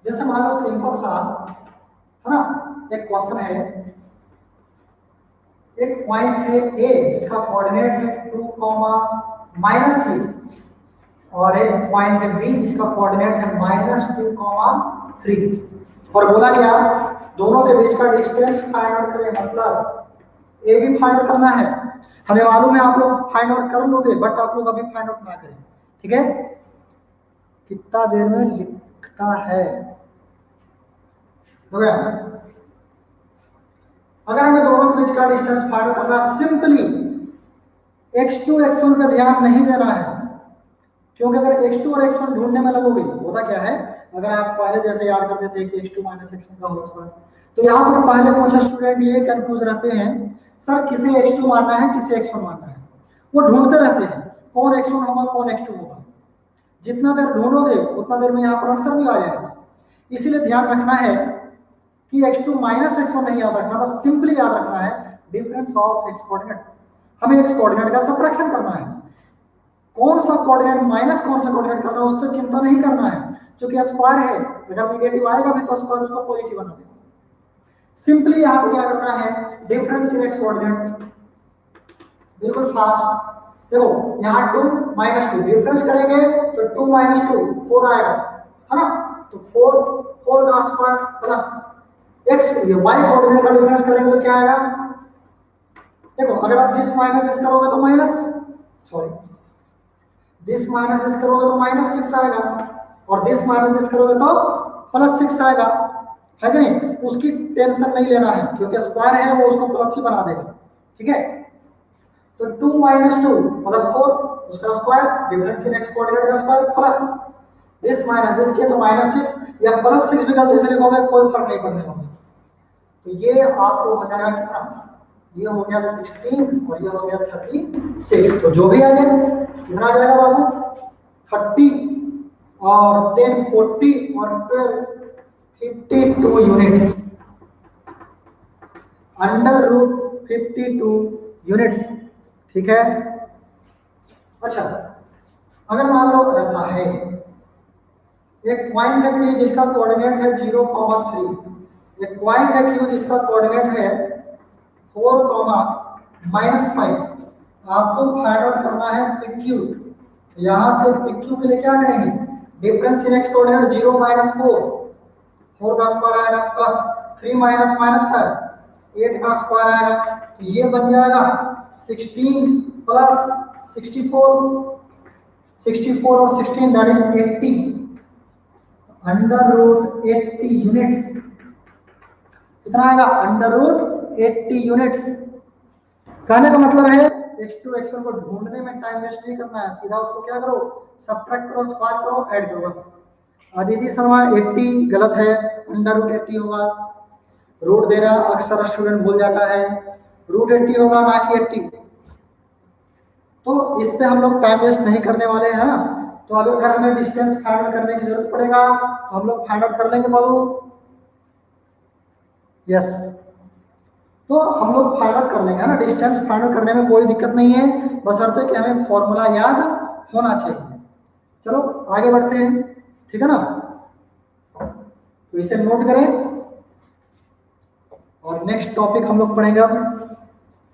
जैसे मान लो सिंपल सा है ना, एक क्वेश्चन है, एक पॉइंट है ए जिसका कोऑर्डिनेट है 2, -3, और एक पॉइंट है बी जिसका कोऑर्डिनेट है -2, 3, और बोला क्या दोनों के बीच का डिस्टेंस फाइंड आउट करें। मतलब ए भी फाइंड आउट करना है, हमें मालूम है आप लोग फाइंड आउट कर लोगे, बट आप लोग अभी फाइंड आउट ना करें, ठीक है? कितना देर में लिखता है, हो गया? अगर हमें दोनों के बीच का डिस्टेंस फाइंड आउट करना, सिंपली x2 x1 पे ध्यान नहीं देना है, क्योंकि अगर x2 और x1 ढूंढने में लगोगे, होता क्या है, अगर आप पहले जैसे याद करते थे कि x2 माइनस x1 का होल स्क्वायर, तो यहाँ पर पहले कुछ स्टूडेंट ये कंफ्यूज रहते हैं, सर किसे x2 मानना है किसे x1 मानना है, वो ढूंढते रहते हैं कौन x1 होगा कौन x2 होगा। जितना देर ढूंढोगे उतना देर में यहाँ पर आंसर भी आ जाएगा। इसीलिए ध्यान रखना है कि x2 माइनस x1 नहीं याद रखना, बस सिंपली याद रखना है डिफरेंस ऑफ x कोऑर्डिनेट। हमें x कोऑर्डिनेट का सब्ट्रैक्शन करना है, कौन सा कोऑर्डिनेट माइनस कौन सा कोऑर्डिनेट करना है उससे चिंता नहीं करना है, क्योंकि स्क्वायर है, अगर नेगेटिव आएगा भी तो स्क्वायर उसको पॉजिटिव बना देगा। सिंपली यहाँ पर क्या करना है, डिफरेंस इन x कोऑर्डिनेट, बिल्कुल फास्ट। देखो यहाँ 2 -2 डिफरेंस करेंगे तो 2 - 2 4 आएगा, है ना? तो 4 का स्क्वायर प्लस x, ये y कोऑर्डिनेट का डिफरेंस करेंगे तो क्या आएगा, देखो अगर आप दिस माइनस दिस करोगे तो minus, sorry, this minus this करोगे तो -6 आएगा, और दिस माइनस दिस करोगे तो +6 आएगा, है कि नहीं? उसकी टेंशन नहीं लेना है, क्योंकि स्क्वायर है वो उसको प्लस ही बना देगा, ठीक है? तो 2 - 2 +4 उसका square, difference in X coordinate का square, plus this minus this किया तो -6 या +6 भी गलती से लिखोगे कोई फर्क नहीं पड़ने वाला। तो ये आपको हो जाएगा कितना, ये हो गया 16 और ये हो गया 36, तो जो भी आ जाए कितना आ जाएगा बाबू, 30 और 10 40 और 12 52 यूनिट्स, √52 यूनिट्स, ठीक है? अच्छा, अगर मान लो ऐसा है, एक पॉइंट है P जिसका कोऑर्डिनेट है 0,3, एक पॉइंट है Q जिसका कोऑर्डिनेट है 4,-5, आपको फाइंड आउट करना है PQ। यहां से PQ के लिए क्या करेंगे, डिफरेंस इन एक्स कोऑर्डिनेट 0 - 4, 4 का स्क्वायर आएगा, प्लस 3 -5 8 का स्क्वायर आएगा, तो ये बन जाएगा 16 + 64 और 16 दैट इज 80, √80 यूनिट्स, कितना आएगा, √80 यूनिट्स। कहने का मतलब है x2 x1 को ढूंढने में टाइम वेस्ट नहीं करना है, सीधा उसको क्या करो, सब्ट्रैक्ट करो, स्क्वायर करो, ऐड करो बस। अदिति शर्मा 80 गलत है, √80 होगा, रूट देना अक्सर स्टूडेंट भूल जाता है, √80 होगा ना कि 80। तो इस पे हम लोग टाइम वेस्ट नहीं करने वाले हैं ना। तो अगर हमें डिस्टेंस फाइंड आउट करने की जरूरत पड़ेगा तो हम लोग फाइंड आउट कर लेंगे बाबू, यस। तो हम लोग फाइंड आउट कर लेंगे, है ना, डिस्टेंस फाइंड आउट करने में कोई दिक्कत नहीं है, बशर्ते कि हमें फॉर्मूला याद होना चाहिए। चलो आगे बढ़ते हैं, ठीक है ना? तो इसे नोट करें और नेक्स्ट टॉपिक हम लोग पढ़ेंगे, अब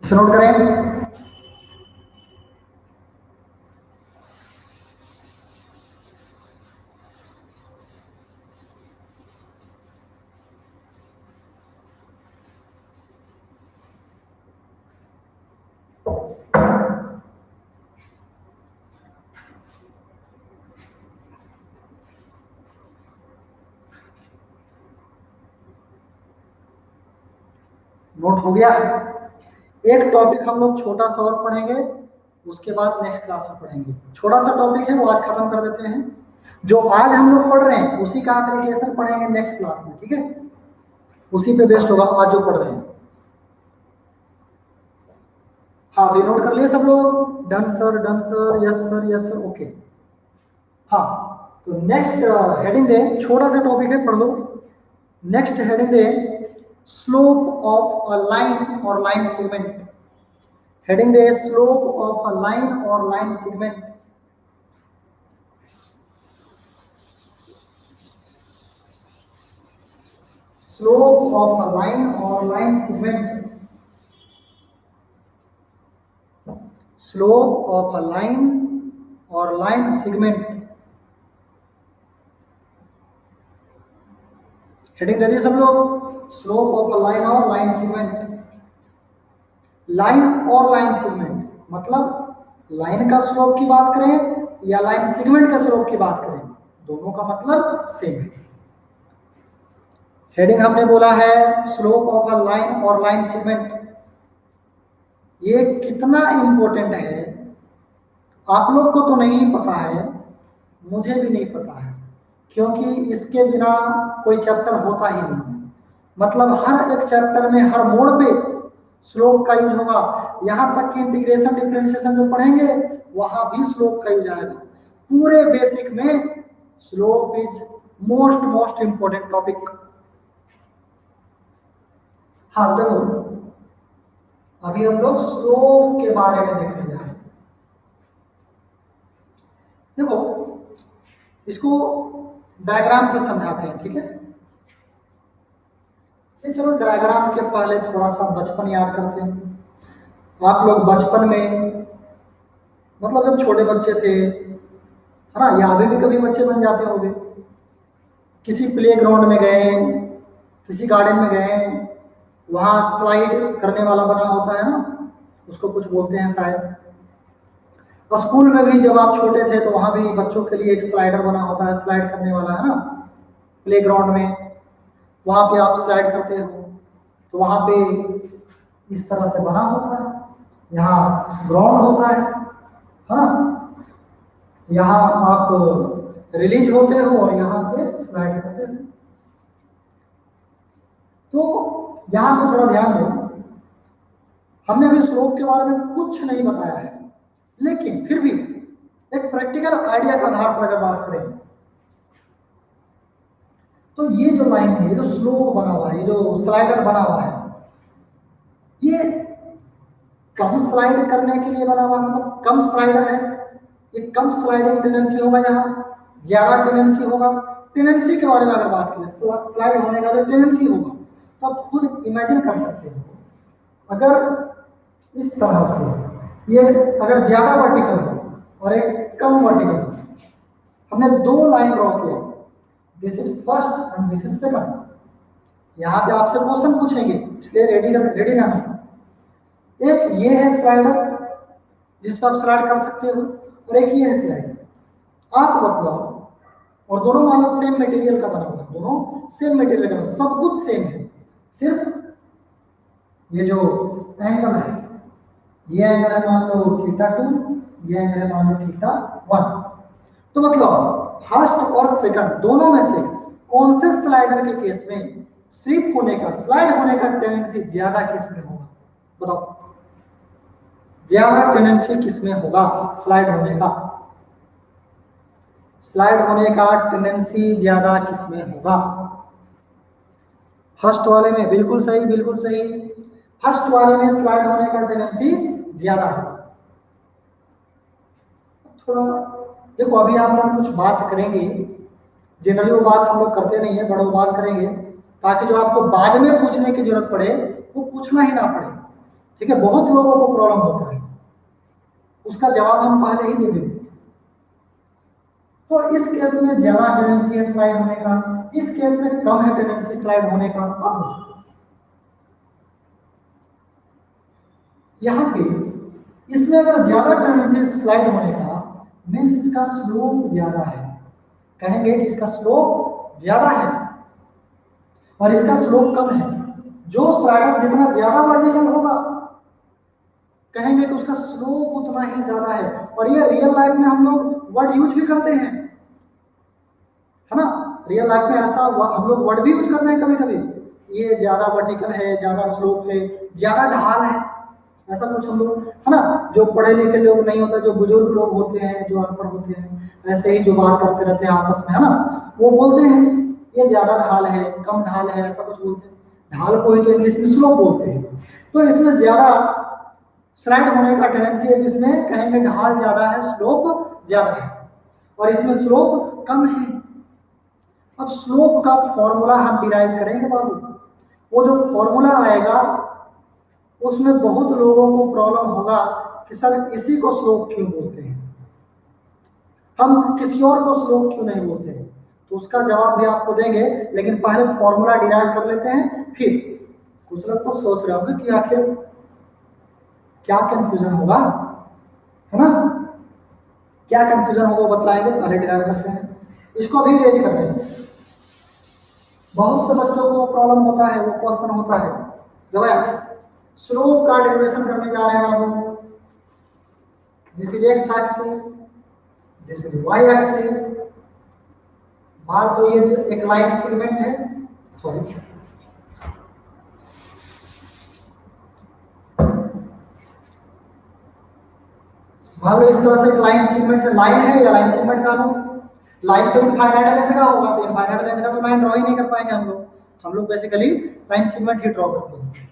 इसे नोट करें। नोट हो गया? एक टॉपिक हम लोग छोटा सा और पढ़ेंगे, उसके बाद नेक्स्ट क्लास में पढ़ेंगे। छोटा सा टॉपिक है वो आज खत्म कर देते हैं, जो आज हम लोग पढ़ रहे हैं उसी का एप्लीकेशन पढ़ेंगे नेक्स्ट क्लास में, ठीक है? उसी पे बेस्ड होगा आज जो पढ़ रहे हैं। हाँ तो नोट कर लिए सब लोग, done sir, done sir, yes sir, yes sir, okay. हाँ तो नेक्स्ट हेडिंग दे, छोटा सा टॉपिक है, पढ़ लो। नेक्स्ट हेडिंग दे, स्लोप ऑफ अ लाइन और लाइन सेगमेंट। हेडिंग दे, स्लोप ऑफ अ लाइन और line segment. Slope of a line और line segment. Slope of a line और लाइन सेगमेंट। हेडिंग दे दिए सब लोग, स्लोप ऑफ अ लाइन और लाइन सेगमेंट। लाइन और लाइन सेगमेंट मतलब लाइन का स्लोप की बात करें या लाइन सेगमेंट का स्लोप की बात करें, दोनों का मतलब सेम है। हेडिंग हमने बोला है स्लोप ऑफ अ लाइन और लाइन सेगमेंट। ये कितना इंपॉर्टेंट है आप लोग को तो नहीं पता है, मुझे भी नहीं पता है, क्योंकि इसके बिना कोई चैप्टर होता ही नहीं है। मतलब हर एक चैप्टर में हर मोड़ पे स्लोप का यूज होगा, यहां तक कि इंटीग्रेशन डिफरेंशिएशन जो पढ़ेंगे वहां भी स्लोप का यूज आएगा। पूरे बेसिक में slope is most important topic. हाँ देखो अभी हम लोग स्लोप के बारे में देखने जा रहे हैं। देखो इसको डायग्राम से समझाते हैं, ठीक है? ये चलो डायग्राम के पहले थोड़ा सा बचपन याद करते हैं। आप लोग बचपन में मतलब जब छोटे बच्चे थे, है ना, या अभी भी कभी बच्चे बन जाते होंगे, किसी प्ले ग्राउंड में गए, किसी गार्डन में गए, वहाँ स्लाइड करने वाला बना होता है ना, उसको कुछ बोलते हैं शायद। और स्कूल में भी जब आप छोटे थे तो वहां भी बच्चों के लिए एक स्लाइडर बना होता है, स्लाइड करने वाला, है ना, प्लेग्राउंड में, वहां पे आप स्लाइड करते हो तो वहां पे इस तरह से बना होता है, यहाँ ग्राउंड होता है, हाँ, यहाँ आप रिलीज होते हो और यहाँ से स्लाइड करते हो। तो यहाँ पे थोड़ा ध्यान दो, हमने अभी स्लोप के बारे में कुछ नहीं बताया है, लेकिन फिर भी एक प्रैक्टिकल आइडिया के आधार पर अगर बात करें तो ये जो लाइन है, ये जो स्लोप बना हुआ है, ये जो स्लाइडर बना हुआ है, ये कम स्लाइड करने के लिए बना हुआ, मतलब कम स्लाइडर है, ये कम स्लाइडिंग टेंडेंसी होगा, यहाँ ज्यादा टेंडेंसी होगा। टेंडेंसी के बारे में अगर बात करें, स्लाइड होने का जो टेंडेंसी होगा, तो आप खुद इमेजिन कर सकते हो, अगर इस तरह से ये अगर ज्यादा वर्टिकल हो और एक कम वर्टिकल हो, हमने दो लाइन ड्रॉ किया, this is first and this is second. यहाँ पे आपसे क्वेश्चन पूछेंगे, इसलिए रेडी रहना। एक ये है स्लाइडर जिस पर आप स्लाइड कर सकते हो, और एक ये है स्लाइडर। आप बतलाओ, और दोनों मान लो सेम मटेरियल का बना हुआ है, दोनों सेम मटेरियल का, सब कुछ सेम है, सिर्फ ये जो एंगल है, ये एंगल है मान लो θ2, ये एंगल है मान लो θ1। तो मतलब फर्स्ट और सेकंड दोनों में से कौन से स्लाइडर के केस में स्लिप होने का, स्लाइड होने का टेंडेंसी ज्यादा किस में होगा? बताओ, ज्यादा टेंडेंसी किस में होगा स्लाइड होने का? स्लाइड होने का टेंडेंसी ज्यादा किस में होगा? फर्स्ट वाले में, बिल्कुल सही, बिल्कुल सही, फर्स्ट वाले में स्लाइड होने का टेंडेंसी ज्यादा होगा। थोड़ा देखो, अभी आप लोग कुछ बात करेंगे, जनरली वो बात हम लोग करते नहीं है, बड़ा वो बात करेंगे ताकि जो आपको बाद में पूछने की जरूरत पड़े वो पूछना ही ना पड़े, ठीक है? बहुत लोगों को प्रॉब्लम होता है, उसका जवाब हम पहले ही दे देंगे। तो इस केस में ज्यादा टेंडेंसी है स्लाइड होने का, इस केस में कम है टेंडेंसी स्लाइड होने का। अब यहाँ पे इसमें अगर ज्यादा टेंडेंसी स्लाइड होने का मीन्स इसका स्लोप ज्यादा है, कहेंगे कि इसका स्लोप ज्यादा है और इसका स्लोप कम है। जो स्लाइडर जितना ज्यादा वर्टिकल होगा कहेंगे कि उसका स्लोप उतना ही ज्यादा है। और ये रियल लाइफ में हम लोग वर्ड यूज भी करते हैं, है ना? रियल लाइफ में ऐसा हम लोग वर्ड भी यूज करते हैं कभी कभी, ये ज्यादा वर्टिकल है, ज्यादा स्लोप है, ज्यादा ढाल है, ऐसा कुछ हम लोग, है ना? जो पढ़े लिखे लोग नहीं होते, जो बुजुर्ग लोग होते हैं, जो अनपढ़ होते हैं, ऐसे ही जो बात करते रहते हैं आपस में, है ना, वो बोलते हैं ये ज्यादा ढाल है, कम ढाल है, ऐसा कुछ बोलते हैं। ढाल को ही तो इंग्लिश में स्लोप बोलते हैं। तो इसमें ज्यादा स्लाइड होने का टेंडेंसी है, जिसमें कहेंगे ढाल ज्यादा है, स्लोप ज्यादा है, और इसमें स्लोप कम है। अब स्लोप का फॉर्मूला हम डिराइव करेंगे बाबू, वो जो फॉर्मूला आएगा उसमें बहुत लोगों को प्रॉब्लम होगा कि सर इसी को स्लोप क्यों बोलते हैं, हम किसी और को स्लोप क्यों नहीं बोलते हैं? तो उसका जवाब भी आपको देंगे, लेकिन पहले फॉर्मूला डिराइव कर लेते हैं। फिर कुछ लोग तो सोच रहे होंगे कि आखिर क्या कंफ्यूजन होगा, है ना? क्या कंफ्यूजन होगा बतलाएंगे, पहले डिराइव करते हैं, इसको भी रेज कर रहे हैं। बहुत से बच्चों को प्रॉब्लम होता है, वो क्वेश्चन होता है जब स्लोप का डेरिवेशन करने जा रहे हैं बाबू, this is X axis, this is Y axis, मान लो ये एक लाइन सेगमेंट है, सॉरी, मान लो इस तरह से एक लाइन सेगमेंट है, लाइन है या लाइन सेगमेंट का लो, लाइन तो इनफाइनाइट लेंथ का होगा, तो इनफाइनाइट लेंथ का तो लाइन ड्रॉ ही नहीं कर पाएंगे हम लोग बेसिकली लाइन सेगमेंट ही ड्रॉ करते हैं।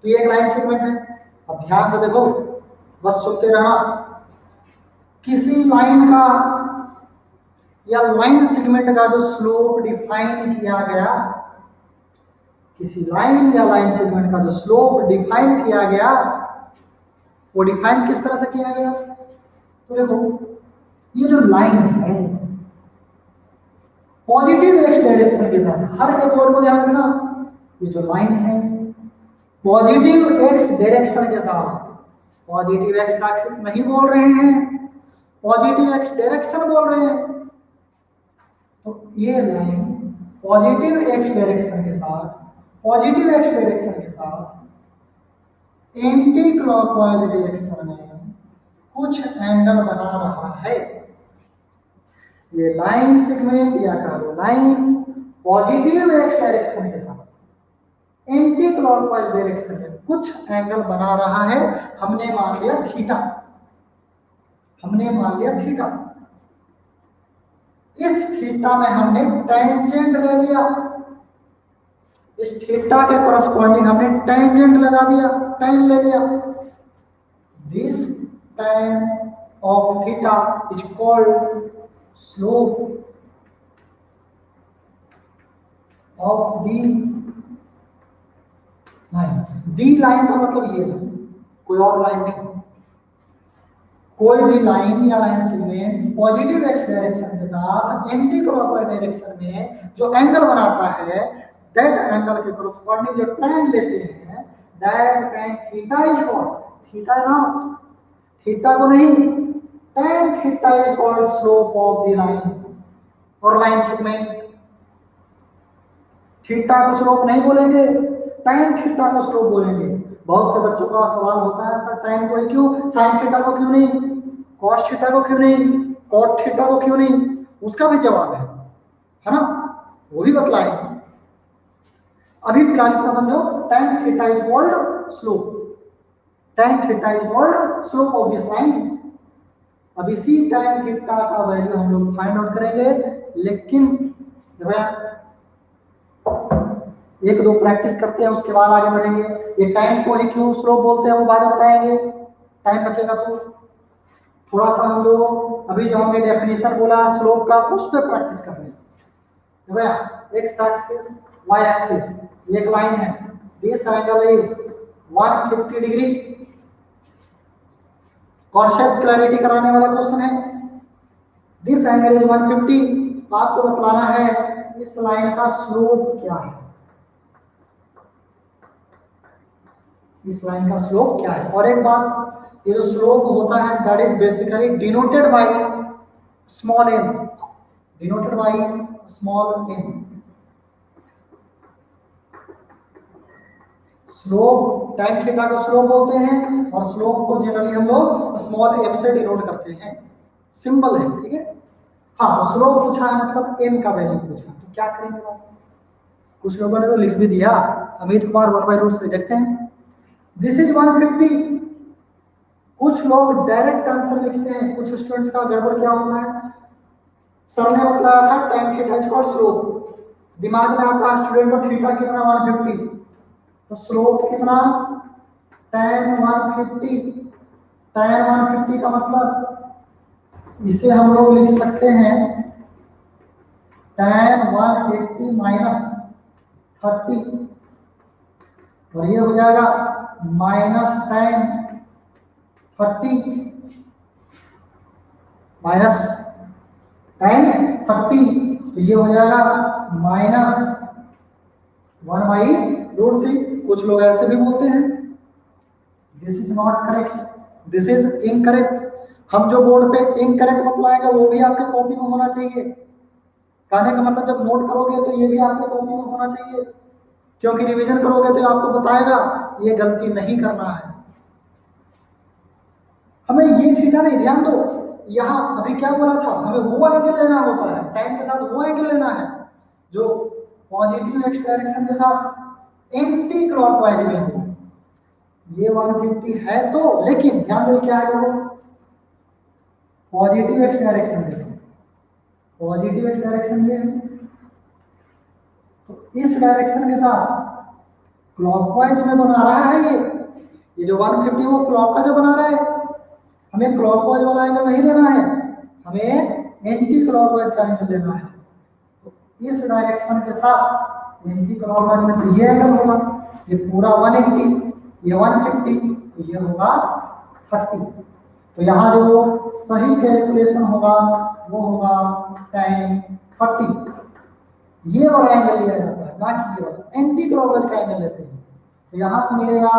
तो ये एक लाइन सेगमेंट है। अब ध्यान से देखो, बस सुनते रहना, किसी लाइन का या लाइन सेगमेंट का जो स्लोप डिफाइन किया गया, किसी लाइन या लाइन सेगमेंट का जो स्लोप डिफाइन किया गया, वो डिफाइन किस तरह से किया गया? तो देखो, ये जो लाइन है पॉजिटिव एक्स डायरेक्शन के साथ, हर एक वर्ड को ध्यान रखना, ये जो लाइन है पॉजिटिव एक्स डायरेक्शन के साथ पॉजिटिव एक्स एक्सिस नहीं बोल रहे हैं, पॉजिटिव एक्स डायरेक्शन बोल रहे हैं। तो ये लाइन पॉजिटिव एक्स डायरेक्शन के साथ, पॉजिटिव एक्स डायरेक्शन के साथ एंटी क्लॉकवाइज डायरेक्शन में कुछ एंगल बना रहा है। ये लाइन सेगमेंट या कहो लाइन पॉजिटिव एक्स डायरेक्शन के साथ एंटी क्लॉकवाइज डायरेक्शन में कुछ एंगल बना रहा है। हमने मान लिया थीटा, हमने मान लिया थीटा। इस थीटा में हमने टेंजेंट ले लिया, इस थीटा के कॉरस्पॉन्डिंग हमने टेंजेंट लगा दिया, टेन ले लिया। This tan of theta is called slope of the line। The line का मतलब ये है, कोई और लाइन नहीं। कोई भी लाइन या line segment positive x direction के साथ एंटी क्लॉकवाइज डायरेक्शन में जो एंगल बनाता है, दैट एंगल के कॉरस्पॉन्डिंग जो tan लेते हैं, that tan theta is called, theta naught, theta को नहीं, tan theta is called slope of the line और लाइन सेगमेंट। थीटा को स्लोप नहीं बोलेंगे, tan थीटा को स्लोप बोलेंगे। बहुत से बच्चों का सवाल होता है सर tan को ही क्यों, sin थीटा को क्यों नहीं, cos थीटा को क्यों नहीं, cot थीटा को क्यों नहीं? उसका भी जवाब है ना, वो भी बतलाएंगे। अभी फिलहाल इतना समझो, tan theta is called slope, tan theta is called slope of this line. अब इसी tan थीटा का वैल्यू हम लोग फाइंड आउट करेंगे, लेकिन एक दो प्रैक्टिस करते हैं उसके बाद आगे बढ़ेंगे। ये tan को ही क्यों स्लोप बोलते हैं वो बाद में बताएंगे, टाइम बचेगा तो। थोड़ा सा हम लोग अभी जो हमने डेफिनेशन बोला स्लोप का उस पर प्रैक्टिस कर रहे हैं। एक्स एक्सिस वाई एक्सिस एक लाइन है, this angle is 150 degree. Concept clarity कराने वाला क्वेश्चन है। दिस एंगल इज 150, आपको बतलाना है इस लाइन का स्लोप क्या है, इस लाइन का स्लोप क्या है। और एक बात, ये जो स्लोप होता है that is basically denoted by small m, denoted by small m। Slope tan theta को स्लोप बोलते हैं और स्लोप को जनरली हम लोग स्मॉल m से डिनोट करते हैं, सिंबल है, ठीक है। हाँ, स्लोप पूछा है मतलब m का वैल्यू पूछा, तो क्या करेंगे बात? कुछ लोगों ने तो लिख भी दिया, अमित कुमार 1/√3 देखते हैं। This is 150। कुछ लोग डायरेक्ट आंसर लिखते हैं, कुछ स्टूडेंट्स का गड़बड़ क्या होता है, सर ने बताया था tan theta is called slope, दिमाग में आता है स्टूडेंट को थीटा कितना 150, तो स्लोप कितना tan 150, tan 150 का मतलब इसे हम लोग लिख सकते हैं tan 180 माइनस 30, और ये हो जाएगा माइनस tan 30 माइनस tan 30, तो ये हो जाएगा माइनस 1/√3। कुछ लोग ऐसे भी बोलते हैं। This is not correct, this is incorrect. हम जो बोर्ड पे इनकरेक्ट बतलाएंगे वो भी आपके कॉपी में होना चाहिए। कहने का मतलब जब नोट करोगे तो ये भी आपके कॉपी में होना चाहिए, क्योंकि रिवीजन करोगे तो आपको बताएगा ये गलती नहीं करना है। हमें ये थीटा नहीं, ध्यान दो, यहाँ अभी क्या बोला था, हमें वो एंगल लेना होता है, tan के साथ वो एंगल लेना है जो पॉजिटिव एक्स डायरेक्शन के साथ एंटी क्लॉकवाइज में हो। ये 150 है तो, लेकिन ध्यान दो क्या है, वो पॉजिटिव एक्स डायरेक्शन के साथ, पॉजिटिव एक्स डायरेक्शन ये है, तो इस डायरेक्शन के साथ क्लॉकवाइज में बना रहा है। ये जो 150 वो क्लॉक का जो बना रहा है, हमें क्लॉकवाइज वाला एंगल नहीं लेना है, हमें एंटी क्लॉकवाइज का एंगल लेना है। तो इस डायरेक्शन के साथ एंटी क्लॉकवाइज में तो ये एंगल होगा, ये पूरा 180, ये 150, तो ये होगा 30। तो यहाँ जो सही कैलकुलेशन होगा वो होगा tan 30। ये वाला एंगल लिया जाता है, ना कि ये वाला, एंटी क्लॉकवाइज का एंगल लेते हैं। तो यहाँ से मिलेगा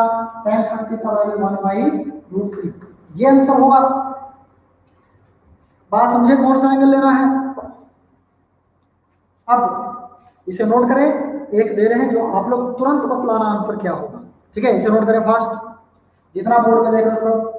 tan 30 का वैल्यू 1/√3 √3, ये आंसर होगा। बात समझे कौन सा एंगल लेना है। अब इसे नोट करें, एक दे रहे हैं जो आप लोग तुरंत बतलाना आंसर क्या होगा, ठीक है। इसे नोट करें फास्ट, जितना बोर्ड में देख रहे हो सब।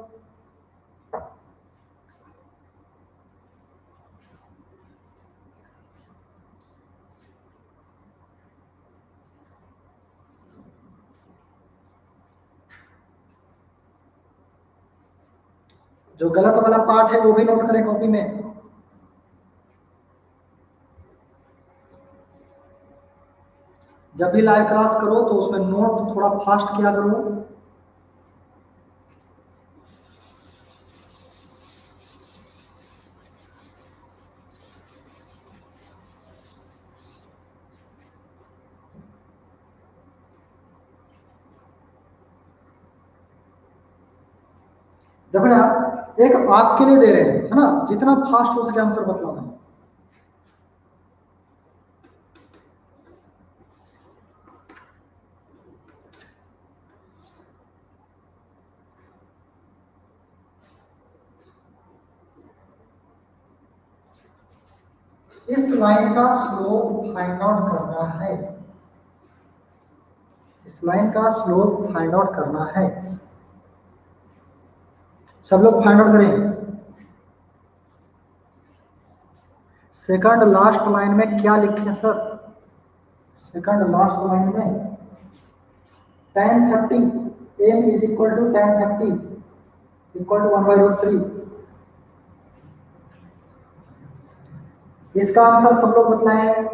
जो गलत वाला पार्ट है वो भी नोट करें कॉपी में। जब भी लाइव क्लास करो तो उसमें नोट थोड़ा फास्ट किया करो। देखो यार, एक आपके लिए दे रहे हैं, है ना, जितना फास्ट हो सके आंसर बतलाना है। इस लाइन का स्लोप फाइंड आउट करना है, इस लाइन का स्लोप फाइंड आउट करना है। सब लोग फाइंड आउट करें। सेकंड लास्ट लाइन में क्या लिखे सर, सेकंड लास्ट लाइन में tan 30 m is equal to tan 30 equal to 1/√3। इसका आंसर सब लोग बतलाएं।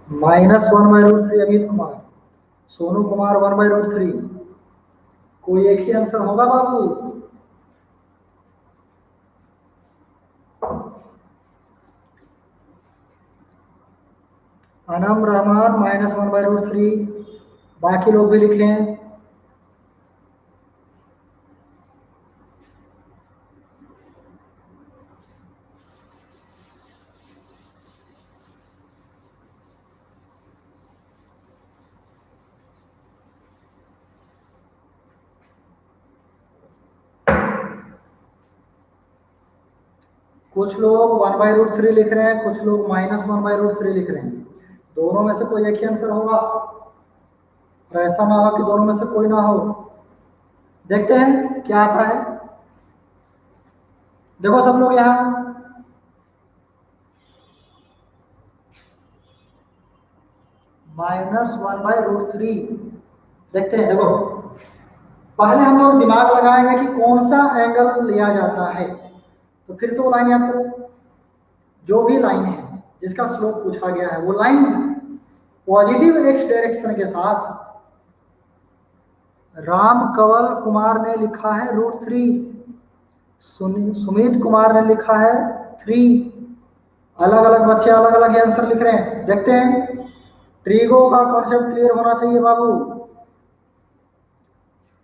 -1/√3 अमित कुमार, सोनू कुमार 1/√3। कोई एक ही आंसर होगा बाबू। अनम रहमान -1/√3। बाकी लोग भी लिखें। कुछ लोग 1/√3 लिख रहे हैं, कुछ लोग -1/√3 लिख रहे हैं। दोनों में से कोई एक ही आंसर होगा, और ऐसा ना हो कि दोनों में से कोई ना हो। देखते हैं क्या आता है। देखो सब लोग यहाँ -1/√3 देखते हैं। देखो पहले हम लोग दिमाग लगाएंगे कि कौन सा एंगल लिया जाता है। तो फिर से वो लाइन याद करो, जो भी लाइन है जिसका स्लोप पूछा गया है वो लाइन पॉजिटिव एक्स डायरेक्शन के साथ, राम कंवल कुमार ने लिखा है √3, सुमित कुमार ने लिखा है 3। अलग अलग बच्चे अलग अलग आंसर लिख रहे हैं। देखते हैं, ट्रीगो का कॉन्सेप्ट क्लियर होना चाहिए बाबू।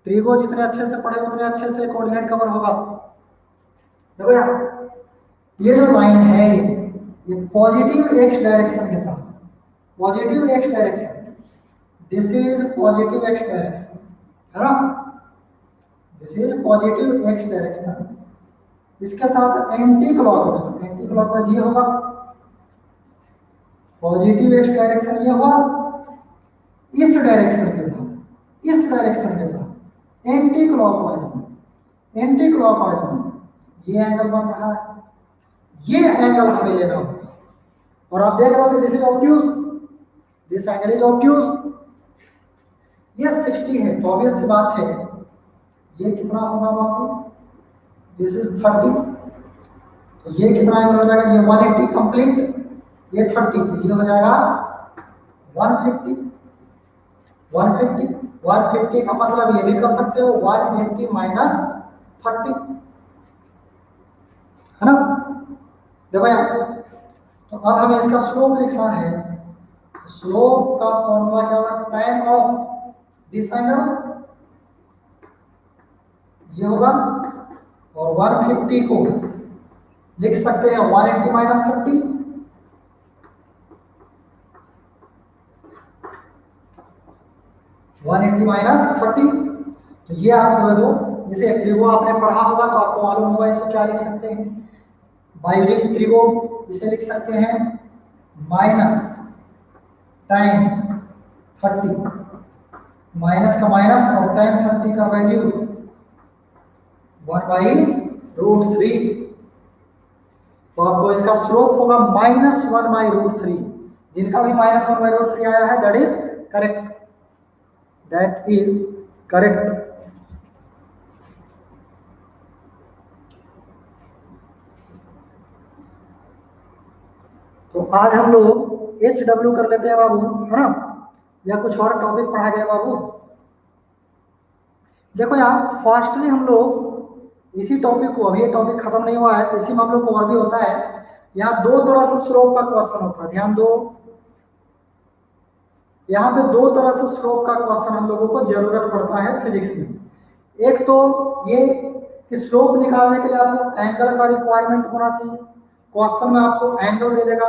ट्रीगो जितने अच्छे से पढ़े उतने अच्छे से कोऑर्डिनेट कवर होगा। देखो यार, ये जो लाइन है ये पॉजिटिव एक्स डायरेक्शन के साथ, positive x direction, this is positive x direction, है ना, this is positive x direction. इसके साथ एंटी क्लॉकवाइज, एंटी क्लॉकवाइज ये होगा, पॉजिटिव एक्स डायरेक्शन ये हुआ, इस डायरेक्शन के साथ, इस डायरेक्शन के साथ एंटी क्लॉकवाइज में, एंटी क्लॉकवाइज में ये एंगल बन रहा है। ये एंगल हमें लेना होगा। और आप देख रहे हो कि this is obtuse, this angle is obtuse. ये 60 है तो ऑब्वियस सी बात है ये कितना होगा बाबू, दिस इज 30, तो ये कितना एंगल हो जाएगा, ये 180 कंप्लीट, ये 30, तो ये हो जाएगा 150। 150 का मतलब ये भी कर सकते हो 180 - 30, देखो यहाँ, तो अब हमें इसका स्लोप लिखना है। स्लोप का फॉर्मूला क्या होगा, tan ऑफ दिस एंगल ये होगा, और 150 को लिख सकते हैं 180 माइनस 30, 180 माइनस 30। तो ये आप दो, जैसे ट्रिगो आपने पढ़ा होगा तो आपको मालूम होगा इसे क्या लिख सकते हैं, बाय यूजिंग ट्रिगो इसे लिख सकते हैं माइनस tan 30, माइनस का माइनस और tan 30 का वैल्यू 1/√3। तो आपको इसका स्लोप होगा -1/√3। जिनका भी -1/√3 आया है that is correct, that is correct. तो आज हम लोग HW कर लेते हैं बाबू, है ना, या कुछ और टॉपिक पढ़ा जाए बाबू। देखो यहाँ फास्टली हम लोग इसी टॉपिक को, अभी ये टॉपिक खत्म नहीं हुआ है, इसी में हम लोग को और भी होता है। यहाँ दो तरह से स्लोप का क्वेश्चन होता है, ध्यान दो, यहाँ पे दो तरह से स्लोप का क्वेश्चन हम लोगों को जरूरत पड़ता है फिजिक्स में। एक तो ये कि स्लोप निकालने के लिए आपको एंगल का रिक्वायरमेंट होना चाहिए, क्वेश्चन में आपको एंगल दे देगा,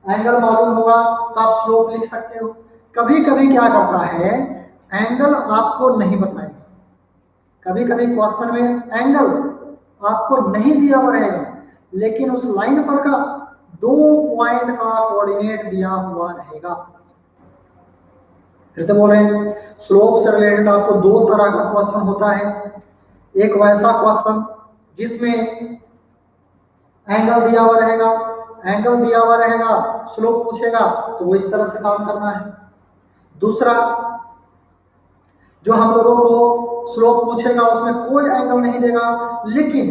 एंगल मालूम होगा तो आप स्लोप लिख सकते हो। कभी कभी क्या करता है, एंगल आपको नहीं बताएगा, कभी कभी क्वेश्चन में एंगल आपको नहीं दिया हुआ रहेगा, लेकिन उस लाइन पर का 2 पॉइंट का कोऑर्डिनेट दिया हुआ रहेगा। फिर से बोल रहे हैं, स्लोप से रिलेटेड आपको दो तरह का क्वेश्चन होता है। एक वैसा क्वेश्चन जिसमें एंगल दिया हुआ रहेगा, एंगल दिया हुआ रहेगा, स्लोप पूछेगा तो वो इस तरह से काम करना है। दूसरा जो हम लोगों को स्लोप पूछेगा उसमें कोई एंगल नहीं देगा, लेकिन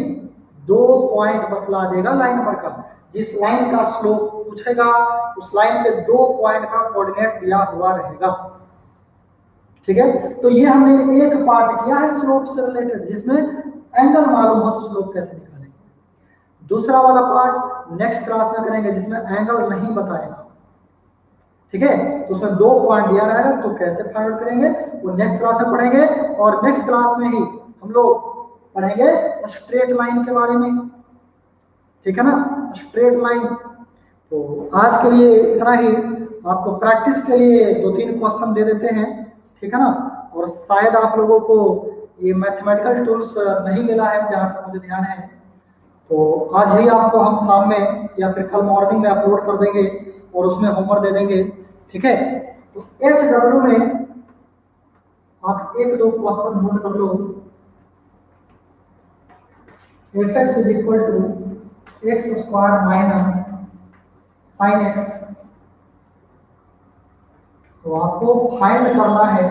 2 पॉइंट बतला देगा लाइन पर का, जिस लाइन का स्लोप पूछेगा उस लाइन पे 2 पॉइंट का कोऑर्डिनेट दिया हुआ रहेगा। ठीक है, तो ये हमने एक पार्ट किया है स्लोप से रिलेटेड, जिसमें एंगल मालूम हो तो स्लोप कैसे निकालेंगे। दूसरा वाला पार्ट नेक्स्ट क्लास में करेंगे, जिसमें एंगल नहीं बताएगा। ठीक है, तो उसमें 2 पॉइंट दिया रहेगा तो कैसे फाइंड आउट करेंगे वो नेक्स्ट क्लास में पढ़ेंगे। और नेक्स्ट क्लास में ही हम लोग पढ़ेंगे स्ट्रेट लाइन के बारे में। ठीक है ना, स्ट्रेट लाइन। तो आज के लिए इतना ही, आपको प्रैक्टिस के लिए 2-3 क्वेश्चन दे देते हैं। ठीक है ना, और शायद आप लोगों को ये मैथमेटिकल टूल्स नहीं मिला है जहाँ तक मुझे ध्यान है, तो आज ही आपको हम शाम में या फिर कल मॉर्निंग में अपलोड कर देंगे और उसमें होमवर्क दे देंगे। ठीक है, तो HW में आप 1-2 क्वेश्चन नोट कर लो। fx is equal to X square minus sine X. तो आपको फाइंड करना है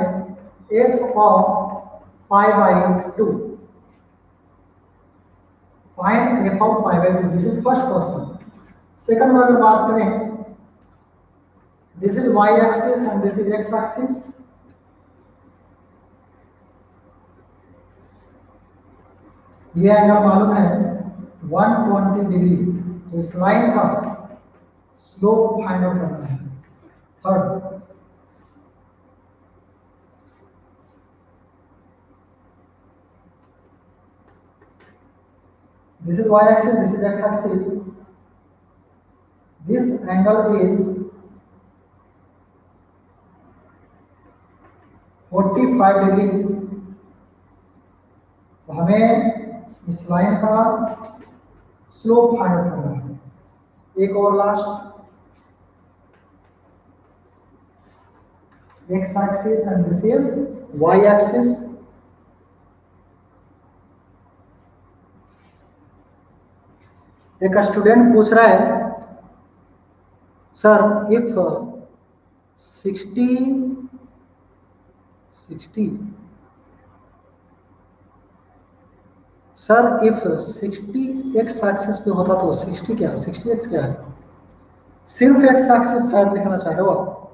f of π/2, find f of π/2। This is first question. Second में अगर बात करें, this is y axis and this is x axis. ये एंगल मालूम है 120 डिग्री, तो इस लाइन का स्लोप फाइंड आउट करना है। Third, this is y axis, this is x axis, this angle is 45 degree. तो हमें इस लाइन का स्लोप फाइंड आउट करना है। एक और last, x axis and this is y axis। एक स्टूडेंट पूछ रहा है, sir if 60 sir if 60 x axis पे होता तो 60 क्या, 60x क्या है? सिर्फ x एक्सिस शायद लिखना चाह रहे हो आप।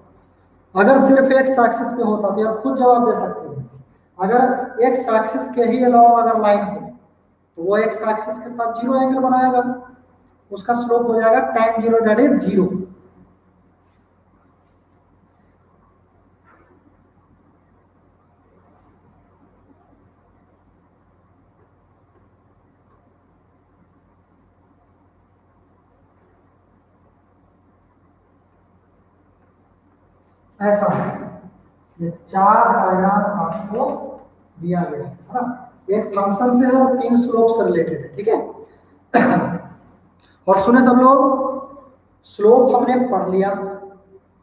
अगर सिर्फ x एक्सिस पे होता तो यार खुद जवाब दे सकते हो। अगर x एक्सिस के ही अलावा अगर लाइन हो तो वो x एक्सिस के साथ 0 एंगल बनाएगा। उसका स्लोप हो जाएगा tan 0 दैट इज 0। ऐसा है, ये 4 डायग्राम आपको दिया गया है ना, एक फंक्शन से और 3 स्लोप से रिलेटेड है, ठीक है। और सुने सब लोग, स्लोप हमने पढ़ लिया,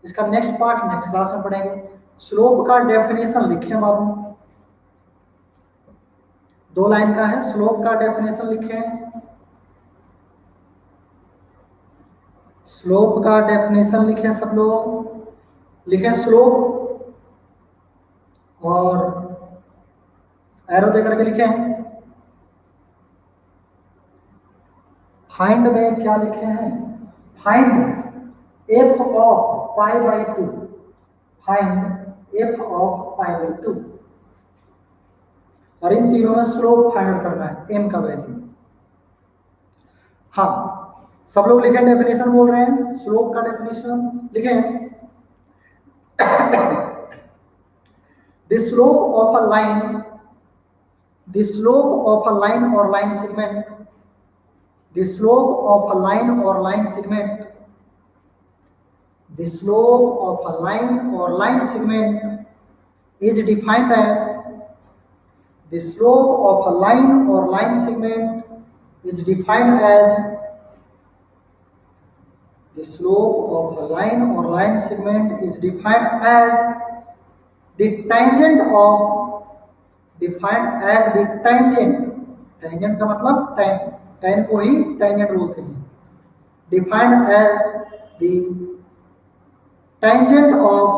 इसका नेक्स्ट पार्ट नेक्स्ट क्लास में पढ़ेंगे। स्लोप का डेफिनेशन लिखे बाबू, 2 लाइन का है, स्लोप का डेफिनेशन लिखे। स्लोप का डेफिनेशन लिखे सब लोग, लिखे स्लोप और एरो देकर के लिखे हैं। फाइंड में क्या लिखे हैं, find F of pi by 2, find F of pi by 2, और इन तीनों में स्लोप फाइंड करना है, एम का वैल्यू। हाँ सब लोग लिखे, डेफिनेशन बोल रहे हैं, स्लोप का डेफिनेशन लिखे। The slope of a line, the slope of a line or line segment, the slope of a line or line segment, the slope of a line or line segment is defined as, the slope of a line or line segment is defined as, the slope of a line or line segment is defined as the tangent of, defined as the tangent, tangent का मतलब tan को ही tangent बोलते हैं, defined as the tangent of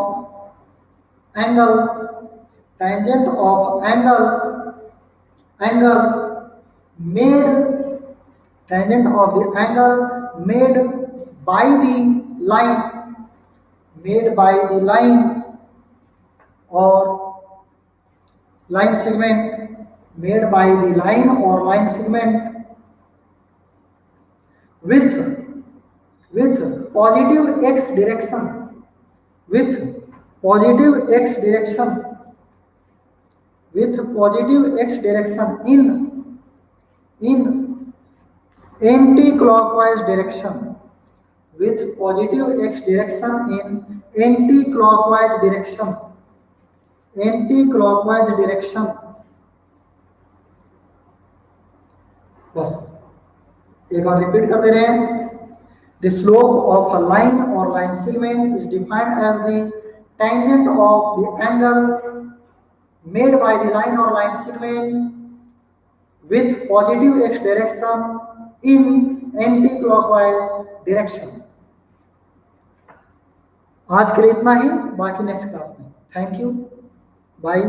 angle, tangent of angle made, tangent of the angle made by the line, made by the line or line segment, made by the line or line segment with positive x direction, with positive x direction, with positive x direction in anti-clockwise direction, with positive x direction in anti-clockwise direction, anti-clockwise direction। बस एक बार repeat कर दे रहे हैं। The slope of a line or line segment is defined as the tangent of the angle made by the line or line segment with positive x direction in anti-clockwise direction। आज के लिए इतना ही, बाकी next class में। Thank you, bye.